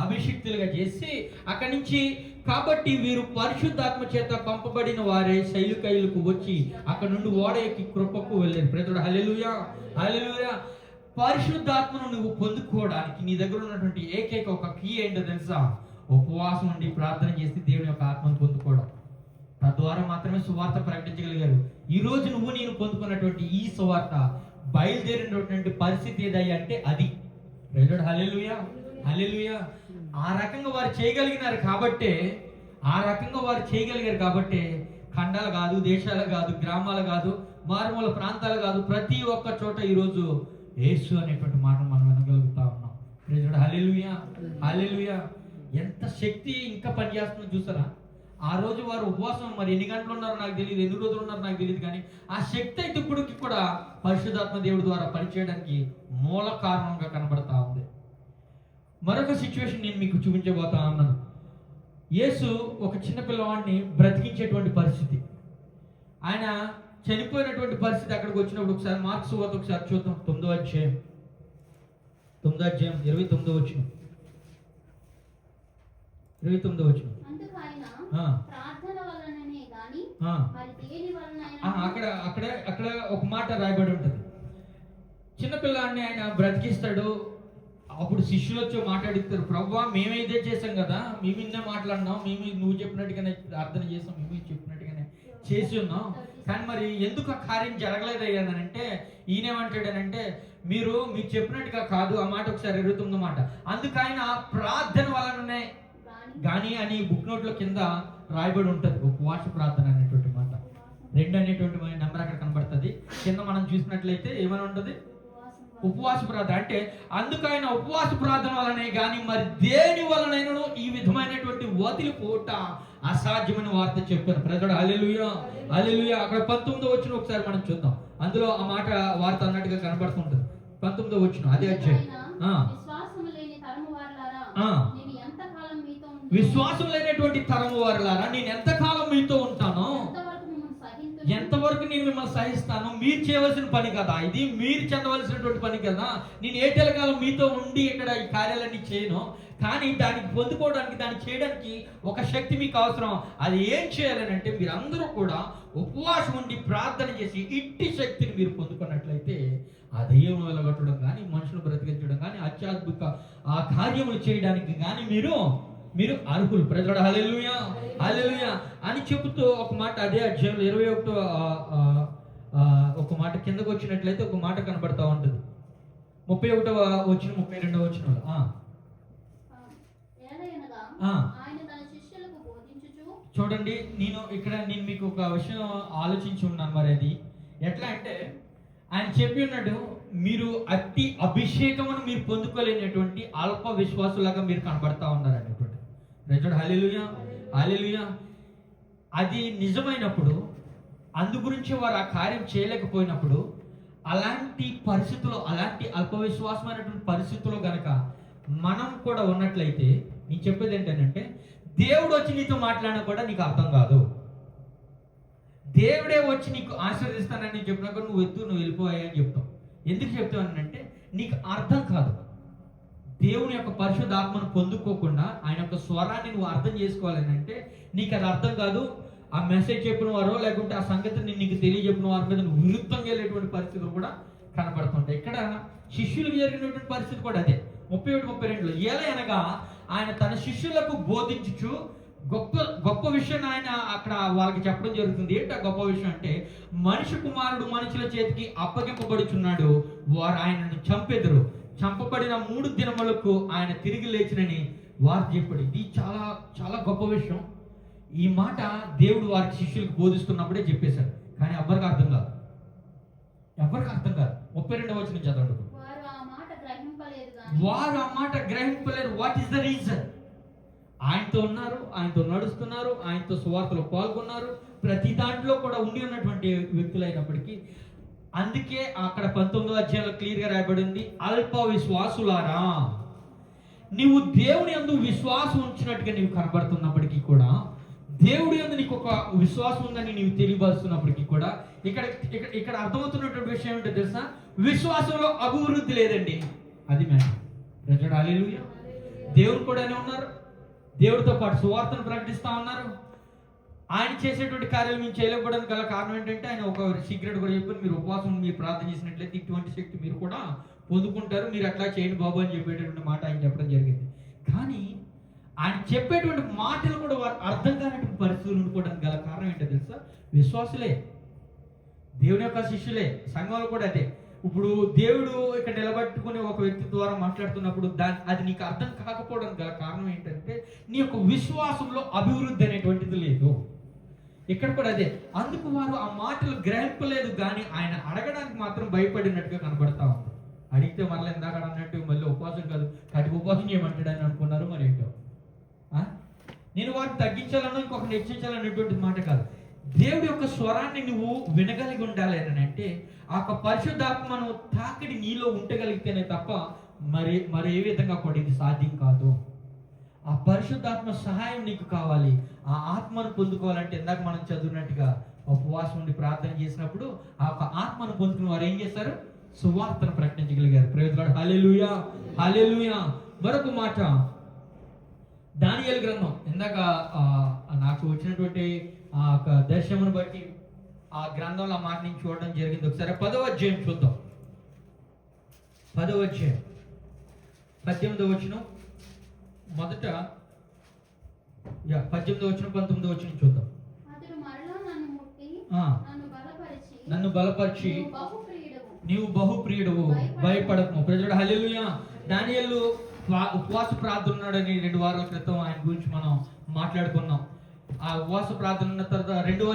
అభిషిక్తులుగా చేసి అక్కడి నుంచి, కాబట్టి వీరు పరిశుద్ధాత్మ చేత పంపబడిన వారే శైలుకైలుకు వచ్చి అక్కడ నుండి ఓడ ఎక్కి కృపకు వెళ్ళారు. ప్రైజ్ హల్లెలూయా, హల్లెలూయా. పరిశుద్ధాత్మను నువ్వు పొందుకోవడానికి నీ దగ్గర ఉన్నటువంటి ఏకైక ఒక కీ ఏంటో తెలుసా? ఉపవాసం ఉండి ప్రార్థన చేసి దేవుని యొక్క ఆత్మను పొందుకోవడం. తద్వారా మాత్రమే సువార్త ప్రకటించగలిగారు. ఈ రోజు నువ్వు నేను పొందుకున్నటువంటి ఈ సువార్త బయలుదేరినటువంటి పరిస్థితి ఏదయ్యా అంటే అది. ప్రైజ్ హల్లెలూయా, హల్లెలూయా. ఆ రకంగా వారు చేయగలిగారు కాబట్టి ఖండాలు కాదు, దేశాలు కాదు, గ్రామాలు కాదు, మారుమూల ప్రాంతాలు కాదు, ప్రతి ఒక్క చోట ఈరోజు యేసు అనేటువంటి మాటను మనం వినగలుగుతా ఉన్నాం. ప్రైజ్ హల్లెలూయా, హల్లెలూయా. ఎంత శక్తి ఇంకా పనిచేస్తుందో చూసారా? ఆ రోజు వారు ఉపవాసం మరి ఎన్ని గంటలు ఉన్నారో నాకు తెలియదు, ఎన్ని రోజులు ఉన్నారో నాకు తెలియదు, కానీ ఆ శక్తి అయితే ఇప్పటికి కూడా పరిశుద్ధాత్మ దేవుడి ద్వారా పనిచేయడానికి మూల కారణంగా కనబడతా ఉంది. మరొక సిచ్యువేషన్ నేను మీకు చూపించబోతా ఉన్నాను. యేసు ఒక చిన్న పిల్లవాడిని బ్రతికించేటువంటి పరిస్థితి, ఆయన చనిపోయినటువంటి పరిస్థితి అక్కడికి వచ్చినప్పుడు ఒకసారి మార్క్స్ సువార్త ఒకసారి చూద్దాం. 9వ అధ్యాయం 29వ వచనం. అక్కడ ఒక మాట రాయబడి ఉంటుంది. చిన్నపిల్లాన్ని ఆయన బ్రతికిస్తాడు. అప్పుడు శిష్యులు వచ్చి మాట్లాడిస్తారు, ప్రభువా మేము ఇదే చేసాం కదా, మేము ఇన్నే మాట్లాడినాం, మేము నువ్వు చెప్పినట్టుగానే ప్రార్థన చేసాం, మేము చెప్పినట్టుగానే
చేసి ఉన్నాం. కానీ మరి ఎందుకు ఆ కార్యం జరగలేదయ్యానంటే ఈయనేమంటాడనంటే మీరు చెప్పినట్టుగా కాదు. ఆ మాట ఒకసారి 29 మాట. అందుకు ఆయన ప్రార్థన వలననే గాని అని బుక్ నోట్ లో కింద రాయబడి ఉంటది, ఉపవాస ప్రార్థన అనేటువంటి మాట. 2 అనేటువంటి నెంబర్ అక్కడ కనబడుతుంది. కింద మనం చూసినట్లయితే ఏమని ఉంటుంది? ఉపవాస ప్రార్థన. అంటే అందుకు ఆయన ఉపవాస ప్రార్థన వలనే గాని మరి దేని వలనైనను ఈ విధమైనటువంటి వదిలిపోట అసాధ్యమైన వార్త చెప్పాను. ప్రజలు హల్లెలూయా హల్లెలూయా. అక్కడ 19వ వచనం ఒకసారి మనం చూద్దాం. అందులో ఆ మాట వార్త అన్నట్టుగా కనబడుతుంటుంది. 19వ వచనం అదే అధ్యాయం. విశ్వాసం లేనటువంటి తరము వారులారా నేను ఎంతకాలం మీతో ఉంటానో, ఎంతవరకు నేను మిమ్మల్ని సహిస్తాను. మీరు చేయవలసిన పని కదా ఇది, మీరు చెందవలసినటువంటి పని కదా. నేను ఏటేళ్ళ కాలం మీతో ఉండి ఇక్కడ ఈ కార్యాలన్నీ చేయను. కానీ దానికి పొందుకోవడానికి, దాన్ని చేయడానికి ఒక శక్తి మీకు అవసరం. అది ఏం చేయాలని అంటే మీరందరూ కూడా ఉపవాసం ఉండి ప్రార్థన చేసి ఇట్టి శక్తిని మీరు పొందుకున్నట్లయితే ఆ దెయ్యం వెలగొట్టడం కానీ, మనుషులు బ్రతికించడం కానీ, ఆధ్యాత్మిక ఆ కార్యములు చేయడానికి కానీ మీరు అర్హులు. ప్రజలు హల్లెలూయా హల్లెలూయా అని చెబుతూ ఒక మాట అదే అధ్యాయంలో 21 ఒక మాట కిందకు వచ్చినట్లయితే ఒక మాట కనబడతా ఉంటుంది. 31వ వచనం 32వ వచనంలో చూడండి. నేను మీకు ఒక విషయం ఆలోచించి ఉన్నాను. మరి అది ఎట్లా అంటే ఆయన చెప్పి ఉన్నాడు, మీరు అతి అభిషేకమును మీరు పొందుకోలేనటువంటి అల్ప విశ్వాసులాగా మీరు కనబడతా ఉన్నారు అనేటువంటి. ప్రజలు హల్లెలూయా హల్లెలూయా. అది నిజమైనప్పుడు, అందు గురించి వారు ఆ కార్యం చేయలేకపోయినప్పుడు, అలాంటి పరిస్థితుల్లో, అలాంటి అల్ప విశ్వాసమైనటువంటి పరిస్థితుల్లో గనక మనం కూడా ఉన్నట్లయితే నేను చెప్పేది ఏంటంటే దేవుడు వచ్చి నీతో మాట్లాడినా కూడా నీకు అర్థం కాదు. దేవుడే వచ్చి నీకు ఆశీర్వదిస్తానని చెప్పినా కూడా నువ్వు వెళ్ళిపోయాయని చెప్తావు. ఎందుకు చెప్తానంటే నీకు అర్థం కాదు. దేవుని యొక్క పరిశుద్ధాత్మను పొందుకోకుండా ఆయన యొక్క స్వరాన్ని నువ్వు అర్థం చేసుకోవాలని అంటే నీకు అది అర్థం కాదు. ఆ మెసేజ్ చెప్పిన వారో లేకుంటే ఆ సంగతిని నీకు తెలియజెప్పిన వారి మీద నువ్వు విరుద్ధంగా వెళ్ళేటువంటి పరిస్థితులు కూడా కనబడుతుంటాయి. ఇక్కడ శిష్యులకు జరిగినటువంటి పరిస్థితి కూడా అదే. 31-32లో ఎలా అనగా ఆయన తన శిష్యులకు బోధించుచు గొప్ప విషయాన్ని ఆయన అక్కడ వాళ్ళకి చెప్పడం జరుగుతుంది. ఏంటి ఆ గొప్ప విషయం అంటే మనిషి కుమారుడు మనుషుల చేతికి అప్పగింపబడుచున్నాడు, వారు ఆయనను చంపెదరు, చంపబడిన 3 దినములకు ఆయన తిరిగి లేచినని వారు చెప్పాడు. ఇది చాలా చాలా గొప్ప విషయం. ఈ మాట దేవుడు వారి శిష్యులకు బోధిస్తున్నప్పుడే చెప్పేశాడు. కానీ ఎవరికి అర్థం కాదు. 32వ వచనం చదవండి. వారు ఆ మాట గ్రహింపలేరు. What is the reason? ఆయనతో ఉన్నారు, ఆయనతో నడుస్తున్నారు, ఆయనతో సువార్తలో పాల్గొన్నారు, ప్రతి దాంట్లో కూడా ఉండి ఉన్నటువంటి వ్యక్తులైనప్పటికీ, అందుకే అక్కడ 19వ అధ్యాయంలో క్లియర్ గా రాయబడింది, అల్ప విశ్వాసులారా. నీవు దేవుని యందు విశ్వాసం ఉంచినట్టుగా నీవు కనబడుతున్నప్పటికీ కూడా, దేవుడి యందు నీకు ఒక విశ్వాసం ఉందని నీవు తెలియపరుస్తున్నప్పటికీ కూడా, ఇక్కడ అర్థమవుతున్నటువంటి విషయం ఏంటో తెలుసా? విశ్వాసంలో అభివృద్ధి లేదండి. అది మ్యాటర్. ప్రజలు హల్లెలూయా. దేవుడు కూడానే ఉన్నారు, దేవుడితో పాటు సువార్తను ప్రకటిస్తా ఉన్నారు. ఆయన చేసేటువంటి కార్యాలు మేము చేయలేకపోవడానికి గల కారణం ఏంటంటే ఆయన ఒక సీక్రెట్ కూడా చెప్పారు, మీరు ఉపవాసం మీరు ప్రార్థన చేసినట్లయితే ఇటువంటి శక్తి మీరు కూడా పొందుకుంటారు, మీరు అట్లా చేయండి బాబు అని చెప్పేటటువంటి మాట ఆయన చెప్పడం జరిగింది. కానీ ఆయన చెప్పేటువంటి మాటలు కూడా వారు అర్థం కానటువంటి పరిస్థితులు ఉండిపోవడానికి గల కారణం ఏంటో తెలుసా? విశ్వాసులే, దేవుని యొక్క శిష్యులే, సంఘంలో కూడా అదే. ఇప్పుడు దేవుడు ఇక్కడ నిలబెట్టుకుని ఒక వ్యక్తి ద్వారా మాట్లాడుతున్నప్పుడు అది నీకు అర్థం కాకపోవడానికి గల కారణం ఏంటంటే నీ యొక్క విశ్వాసంలో అభివృద్ధి అనేటువంటిది లేదు. ఇక్కడ కూడా అదే. అందుకు వారు ఆ మాటలు గ్రహింపలేదు, కానీ ఆయన అడగడానికి మాత్రం భయపడినట్టుగా కనబడతా ఉంది. అడిగితే మళ్ళీ ఇందాక అన్నట్టు మళ్ళీ ఉపవాసం కాదు కటిక ఉపవాసం చేయమంటాడు అని అనుకున్నారు. మరి ఏంటో నేను వాటిని తగ్గించాలనో ఇంకొకరిని హెచ్చించాలనేటువంటి మాట కాదు. దేవుడి యొక్క స్వరాన్ని నువ్వు వినగలిగి ఉండాలి అని అంటే ఆ యొక్క పరిశుద్ధాత్మను తాకిడి నీలో ఉండగలిగితేనే తప్ప మరి ఏ విధంగా కూడా ఇది సాధ్యం కాదు. ఆ పరిశుద్ధాత్మ సహాయం నీకు కావాలి. ఆ ఆత్మను పొందుకోవాలంటే ఇందాక మనం చదివినట్టుగా ఉపవాసం ఉండి ప్రార్థన చేసినప్పుడు ఆ యొక్క ఆత్మను పొందుకుని వారు ఏం చేశారు? సువార్తను ప్రకటించగలిగారు. ప్రేమ హల్లెలూయా హల్లెలూయా. మరొక మాట దానియేలు గ్రంథం, ఇందాక నాకు వచ్చినటువంటి ఆ యొక్క దర్శనమును బట్టి ఆ గ్రంథంలో ఆ మాట నుంచి చూడడం జరిగింది. ఒకసారి 10వ అధ్యాయం చూద్దాం. 10వ అధ్యాయం 18వ వచనం మొదట 18వ వచనం 19వ వచనం చూద్దాం.
అతడు మరలా నన్ను ముట్టి
ఆ,
నన్ను బలపరిచి
నన్ను బలపరిచి
నీవు బహుప్రియుడవు.
నీవు బహుప్రియుడవు, భయపడకు. ప్రజలు హల్లెలూయా. దానియేలు ఉపవాస ప్రార్థన ఉన్నాడని 2 వారాల క్రితం ఆయన గురించి మనం మాట్లాడుకున్నాం. ఆ ఉపవాస ప్రార్థన ఉన్న తర్వాత రెండో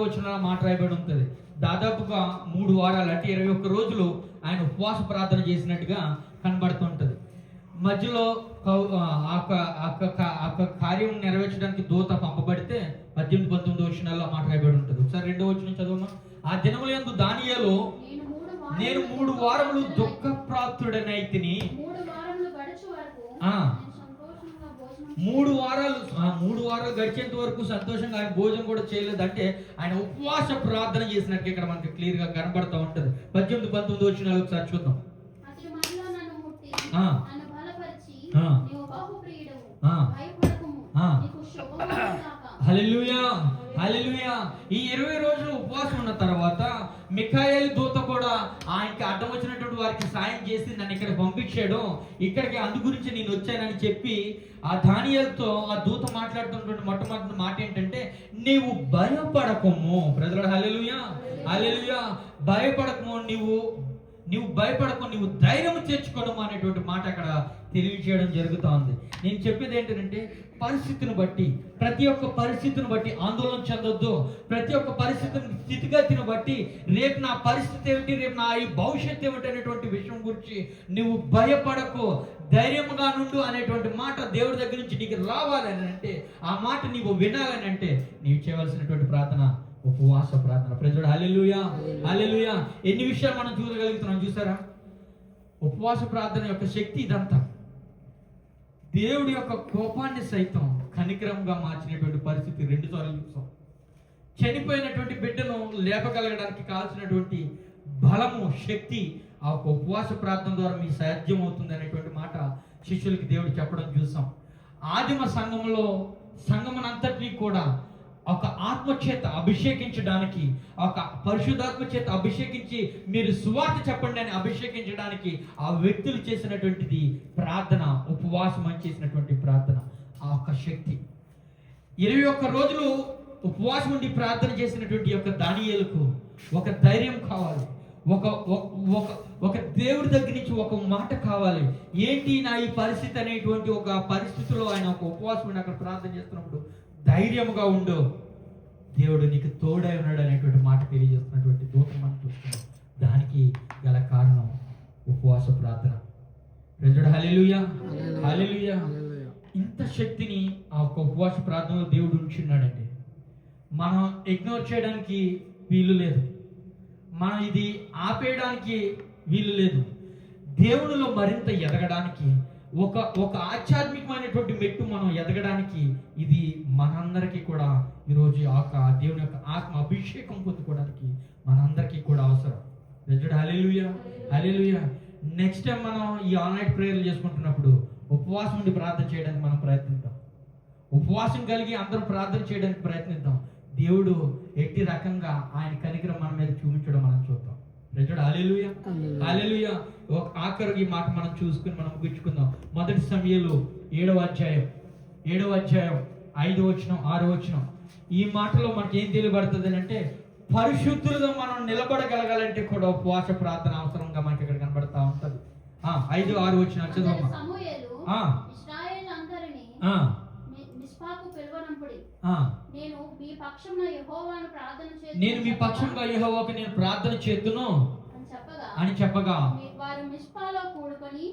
వచనంలో మాట రాయబడి ఉంటుంది. దాదాపుగా 3 వారాలు అంటే 21 రోజులు ఆయన ఉపవాస ప్రార్థన చేసినట్టుగా కనబడుతుంటది. మధ్యలో కార్యం నెరవేర్చడానికి దూత పంపబడితే 18-19 వచనాల్లో మాట రాయబడి ఉంటుంది. ఒకసారి 2వ వచనం చదవమా. ఆ దినములందు దానియేలు నేను 3 వారములు దుఃఖప్రాప్తుడనైతిని.
3 వారములు గడుచు వరకు
ఆ.
నేను సంతోషంగా భోజనం
3 వారాలు గడిచేంత వరకు సంతోషంగా ఆయన భోజనం కూడా చేయలేదు. అంటే ఆయన ఉపవాస ప్రార్థన చేసినట్టు ఇక్కడ మనకి క్లియర్ గా కనబడతా ఉంటది. 18-19 వచనాలు ఒకసారి చూద్దాం.
అతడు మరలా నన్ను ముట్టి
ఆ.
నన్ను బలపరిచి
ఆ.
నీవు బహుప్రియుడవు,
ఆ.
భయపడకుము,
ఆ.
నీకు శుభమగుగాక.
హల్లెలూయా, హల్లెలూయా. ఈ 20 రోజులు ఉపవాసం ఉన్న తర్వాత మిఖాయేలు దూత కూడా ఆయనకి అడ్డం వచ్చినటువంటి వారికి సాయం చేసి నన్ను ఇక్కడ పంపించాడు, ఇక్కడికి అందు గురించి నేను వచ్చానని చెప్పి ఆ దానియేలుతో ఆ దూత మాట్లాడుతున్నటువంటి మొట్టమొదటి మాట ఏంటంటే నీవు భయపడకము. ప్రజలు హల్లెలూయా, హల్లెలూయా. భయపడకము, నీవు భయపడకు, నీవు ధైర్యం తెచ్చుకోవడం అనేటువంటి మాట అక్కడ తెలియజేయడం జరుగుతూ ఉంది. నేను చెప్పేది ఏంటంటే పరిస్థితిని బట్టి, ప్రతి ఒక్క పరిస్థితిని బట్టి ఆందోళన చెందొద్దు. ప్రతి ఒక్క పరిస్థితిని, స్థితిగతిని బట్టి రేపు నా పరిస్థితి ఏమిటి, రేపు నా ఈ భవిష్యత్తు ఏమిటి అనేటువంటి విషయం గురించి నువ్వు భయపడకు, ధైర్యంగా నుండు అనేటువంటి మాట దేవుడి దగ్గర నుంచి నీకు రావాలని అంటే, ఆ మాట నీవు వినాలని అంటే నీవు చేయవలసినటువంటి ప్రార్థన ఉపవాస ప్రార్థన. ప్రజలు హల్లెలూయా, హల్లెలూయా. ఎన్ని విషయాలు మనం చూడగలుగుతున్నాం చూసారా? ఉపవాస ప్రార్థన యొక్క శక్తి ఇదంతా. దేవుడి యొక్క కోపాన్ని సైతం కనికరంగా మార్చినటువంటి పరిస్థితి 2 సార్లు చూసాం. చనిపోయినటువంటి బిడ్డను లేపగలగడానికి కావాల్సినటువంటి బలము, శక్తి ఆ ఉపవాస ప్రార్థన ద్వారా మీ సాధ్యం అవుతుంది అనేటువంటి మాట శిష్యులకి దేవుడు చెప్పడం చూసాం. ఆదిమ సంఘమునంతటినీ కూడా ఒక ఆత్మ చేత అభిషేకించడానికి, ఒక పరిశుద్ధాత్మ చేత అభిషేకించి మీరు సువార్త చెప్పండి అని అభిషేకించడానికి ఆ వ్యక్తులు చేసినటువంటిది ప్రార్థన, ఉపవాసం అని చేసినటువంటి ప్రార్థన. ఆ యొక్క శక్తి 21 రోజులు ఉపవాసం ఉండి ప్రార్థన చేసినటువంటి యొక్క దానియేలుకు ఒక ధైర్యం కావాలి, ఒక దేవుడి దగ్గర నుంచి ఒక మాట కావాలి. ఏంటి నా ఈ పరిస్థితి అనేటువంటి ఒక పరిస్థితిలో ఆయన ఒక ఉపవాసం ఉండి అక్కడ ప్రార్థన చేస్తున్నప్పుడు ధైర్యముగా ఉండు, దేవుడు నీకు తోడై ఉన్నాడు అనేటువంటి మాట తెలియజేస్తున్నటువంటి దూతం మనం చూస్తున్నాం. దానికి గల కారణం ఉపవాస ప్రార్థన. ప్రజలు హల్లెలూయా, హల్లెలూయా. ఇంత శక్తిని ఆ ఒక ఉపవాస ప్రార్థనలో దేవుడు ఉంచున్నాడండి. మనం ఇగ్నోర్ చేయడానికి వీలు లేదు, మనం ఇది ఆపేయడానికి వీలు లేదు. దేవునిలో మరింత ఎదగడానికి, ఒక ఆధ్యాత్మికమైనటువంటి మెట్టు మనం ఎదగడానికి ఇది మనందరికీ కూడా ఈరోజు దేవుని యొక్క ఆత్మ అభిషేకం పొందుకోవడానికి మనందరికీ కూడా అవసరం. ప్రజలు హల్లెలూయా, హల్లెలూయా. నెక్స్ట్ టైం మనం ఈ ఆన్లైన్ ప్రేయర్లు చేసుకుంటున్నప్పుడు ఉపవాసం ఉండి ప్రార్థన చేయడానికి మనం ప్రయత్నిద్దాం. ఉపవాసం కలిగి అందరం ప్రార్థన చేయడానికి ప్రయత్నిద్దాం. దేవుడు ఎట్టి రకంగా ఆయన కనికరం మన మీద చూపించడం మనం చూద్దాం. ప్రజలు హల్లెలూయా, హల్లెలూయా. ఒక ఆఖరి ఈ మాట మనం చూసుకుని మనం ముగించుకుందాం. 1 సమూయేలు 7వ అధ్యాయం 5వ వచనం 6వ వచనం. ఈ మాటలో మనకి ఏం తెలియబడుతుంది అంటే పరిశుద్ధులుగా మనం నిలబడగలగాలంటే కూడా ఉపవాస ప్రార్థన అవసరంగా మనకి ఇక్కడ కనబడతా ఉంటది. 5-6 వచనాలు చదవమ్మా.
సమూయేలు ఇశ్రాయేలులందరినీ మిస్పాకు పిలువనంపుడి. నేను మీ పక్షంగా యెహోవాను ప్రార్థన చేతును.
నేను మీ పక్షంగా యెహోవాకు నేను ప్రార్థన చేతును అని చెప్పగా
వారు మిస్పాలో కూడుకొని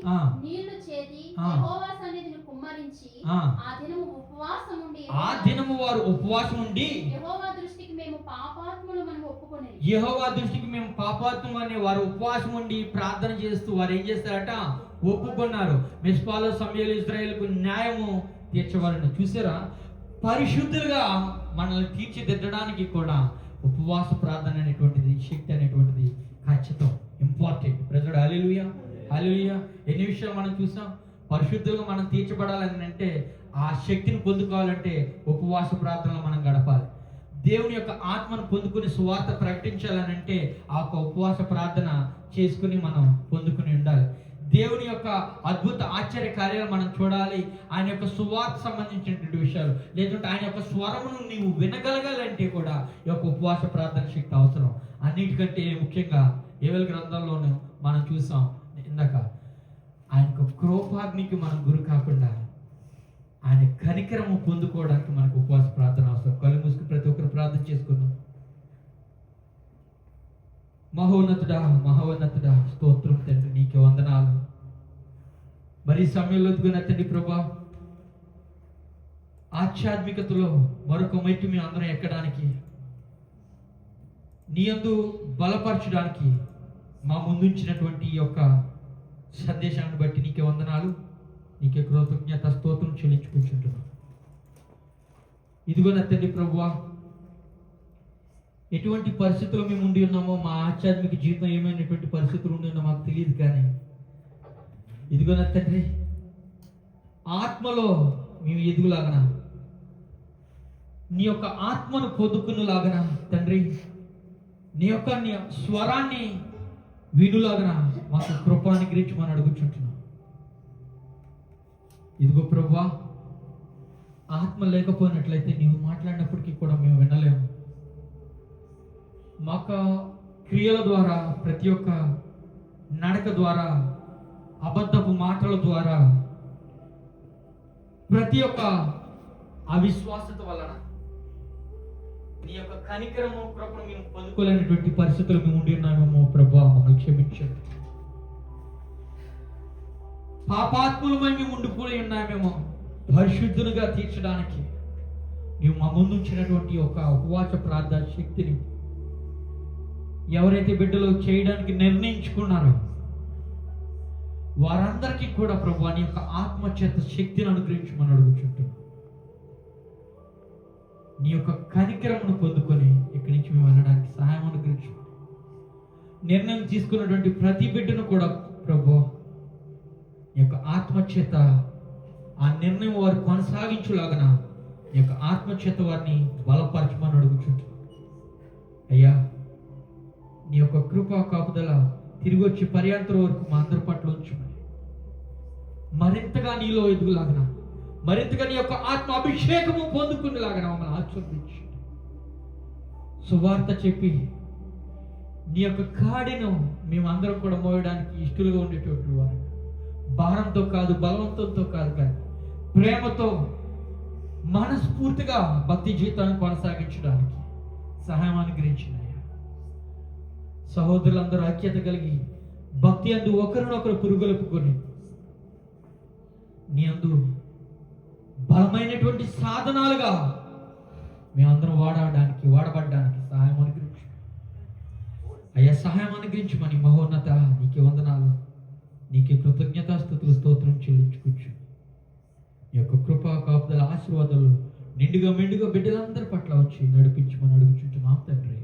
నీళ్లు చేది యెహోవా సన్నిధిని కుమ్మరించి ఆ
దినము వారు ఉపవాసం ఉండి
యెహోవా దృష్టికి మేము పాపాత్ములమని ఒప్పుకొనేది.
యెహోవా దృష్టికి మేము పాపాత్ములమని వారు ఉపవాసం ఉండి ప్రార్థన చేస్తూ వారు ఏం చేస్తారట? ఒప్పుకున్నారు. మిస్పాలో సమూయేలు ఇశ్రాయేలుకు న్యాయము తీర్చవాలని. చూసారా? పరిశుద్ధులుగా మనల్ని తీర్చిదిద్దడానికి కూడా ఉపవాస ప్రార్థన అనేటువంటిది, శక్తి అనేటువంటిది ఖచ్చితం, ఇంపార్టెంట్. ప్రజలు హల్లెలూయా, హల్లెలూయా. ఎన్ని విషయాలు మనం చూసాం. పరిశుద్ధులుగా మనం తీర్చబడాలని అంటే, ఆ శక్తిని పొందుకోవాలంటే ఉపవాస ప్రార్థనలో మనం గడపాలి. దేవుని యొక్క ఆత్మను పొందుకుని సువార్త ప్రకటించాలని అంటే ఆ ఉపవాస ప్రార్థన చేసుకుని మనం పొందుకుని ఉండాలి. దేవుని యొక్క అద్భుత ఆశ్చర్య కార్యాలు మనం చూడాలి, ఆయన యొక్క సువార్త సంబంధించినటువంటి విషయాలు, లేదంటే ఆయన యొక్క స్వరమును నీవు వినగలగాలంటే కూడా ఈ యొక్క ఉపవాస ప్రార్థన శక్తి అవసరం. అన్నిటికంటే ముఖ్యంగా ఏవెల్ గ్రంథంలోనూ మనం చూసాం ఇందాక, ఆయన యొక్క కృపాగ్నికి మనం గురి కాకుండా ఆయన కనికరము పొందుకోవడానికి మనకు ఉపవాస ప్రార్థన అవసరం. కళ్ళు మూసుకు ప్రతి ఒక్కరు ప్రార్థన చేసుకుందాం. మహోన్నతుడా, మహోన్నతుడా, స్తోత్రం తండ్రి, నీకే వందనాలు. మరి సమయంలో ఎదుగున తండ్రి ప్రభా, ఆధ్యాత్మికతలో మరొక మెట్టు మేము అందరం ఎక్కడానికి, నీ యందు బలపరచడానికి మా ముందుంచినటువంటి ఈ యొక్క సందేశాన్ని బట్టి నీకే వందనాలు, నీకే కృతజ్ఞత స్తోత్రం చెల్లించుకుంటున్నాం. ఇదిగో నా తండ్రి ప్రభువా, ఎటువంటి పరిస్థితుల్లో మేము ఉండి ఉన్నామో, మా ఆధ్యాత్మిక జీవితం ఏమైనటువంటి పరిస్థితులు ఉండి ఉన్నా మాకు తెలియదు, కానీ ఇదిగో నా తండ్రి, ఆత్మలో మేము ఎదుగులాగన, నీ యొక్క ఆత్మను పొదుకునులాగన తండ్రి, నీ యొక్క స్వరాన్ని వినులాగన మాకు కృపాన్ని గురించి మనం అడుగుచుంటున్నాం. ఇదిగో ప్రభువా, ఆత్మ లేకపోయినట్లయితే నీవు మాట్లాడినప్పటికీ కూడా మేము వినలేము. మాకు క్రియల ద్వారా, ప్రతి ఒక్క నడక ద్వారా, అబద్ధపు మాటల ద్వారా, ప్రతి ఒక్క అవిశ్వాసత వలన నీ యొక్క కనికరము కృపను మేము పొందుకోలేనటువంటి పరిస్థితులు మేము ఉండి ఉన్నామేమో ప్రభువా, మమ్మల్ని క్షమించండి. పాపాత్ములమై మేము ఉండిపోయి ఉన్నామేమో, పరిశుద్ధులుగా తీర్చడానికి నీవు మా ముందు ఉంచినటువంటి ఒక ఉపవాస ప్రార్థన శక్తిని ఎవరైతే బిడ్డలు చేయడానికి నిర్ణయించుకున్నారో వారందరికీ కూడా ప్రభువా నీ యొక్క ఆత్మచేత శక్తిని అనుగ్రహించమని అడుగుచుంటున్నాం. నీ యొక్క కనికరమును పొందుకొని ఇక్కడి నుంచి మేము వెళ్ళడానికి సహాయం అనుగ్రహించు. నిర్ణయం తీసుకున్నటువంటి ప్రతి బిడ్డను కూడా ప్రభువా నీ యొక్క ఆత్మచేత ఆ నిర్ణయం వారు కొనసాగించులాగన నీ యొక్క ఆత్మచేత వారిని బలపరచమని అడుగుచుంటున్నాం. అయ్యా, నీ యొక్క కృపా కాపుదల తిరిగి వచ్చి పర్యాంతరం వరకు మా అందరి పట్ల ఉంచమని, మరింతగా నీలో ఎదుగులాగన, మరింతగా నీ యొక్క ఆత్మ అభిషేకము పొందుకునేలాగా మమ్మల్ని ఆశీర్వదించు. సువార్త చెప్పి నీ యొక్క కాడిను మేమందరం కూడా మోయడానికి ఇష్టలుగా ఉండేటువంటి వారు, భారంతో కాదు, బలవంతంతో కాదు, కానీ ప్రేమతో మనస్ఫూర్తిగా భక్తి జీవితాన్ని కొనసాగించడానికి సహాయం అనుగ్రహించిన సహోదరులందరూ ఐక్యత కలిగి భక్తి అందు ఒకరినొకరు పురుగొలుపుకొని నీ అందు బలమైనటువంటి సాధనాలుగా మేమందరం వాడబడ్డానికి సహాయం అనుగ్రహించు. అయ్యా, సహాయం అనుగ్రహించమని మహోన్నత నీకే వందనాలు, నీకే కృతజ్ఞతాస్తుతులు స్తోత్రం చెల్లించుకోవచ్చు. ఈ యొక్క కృపా కాపుదల ఆశీర్వాదాలు నిండుగా మెండుగా బిడ్డలందరి పట్ల వచ్చి నడిపించమని అడుగుచుంటున్నాం తండ్రి.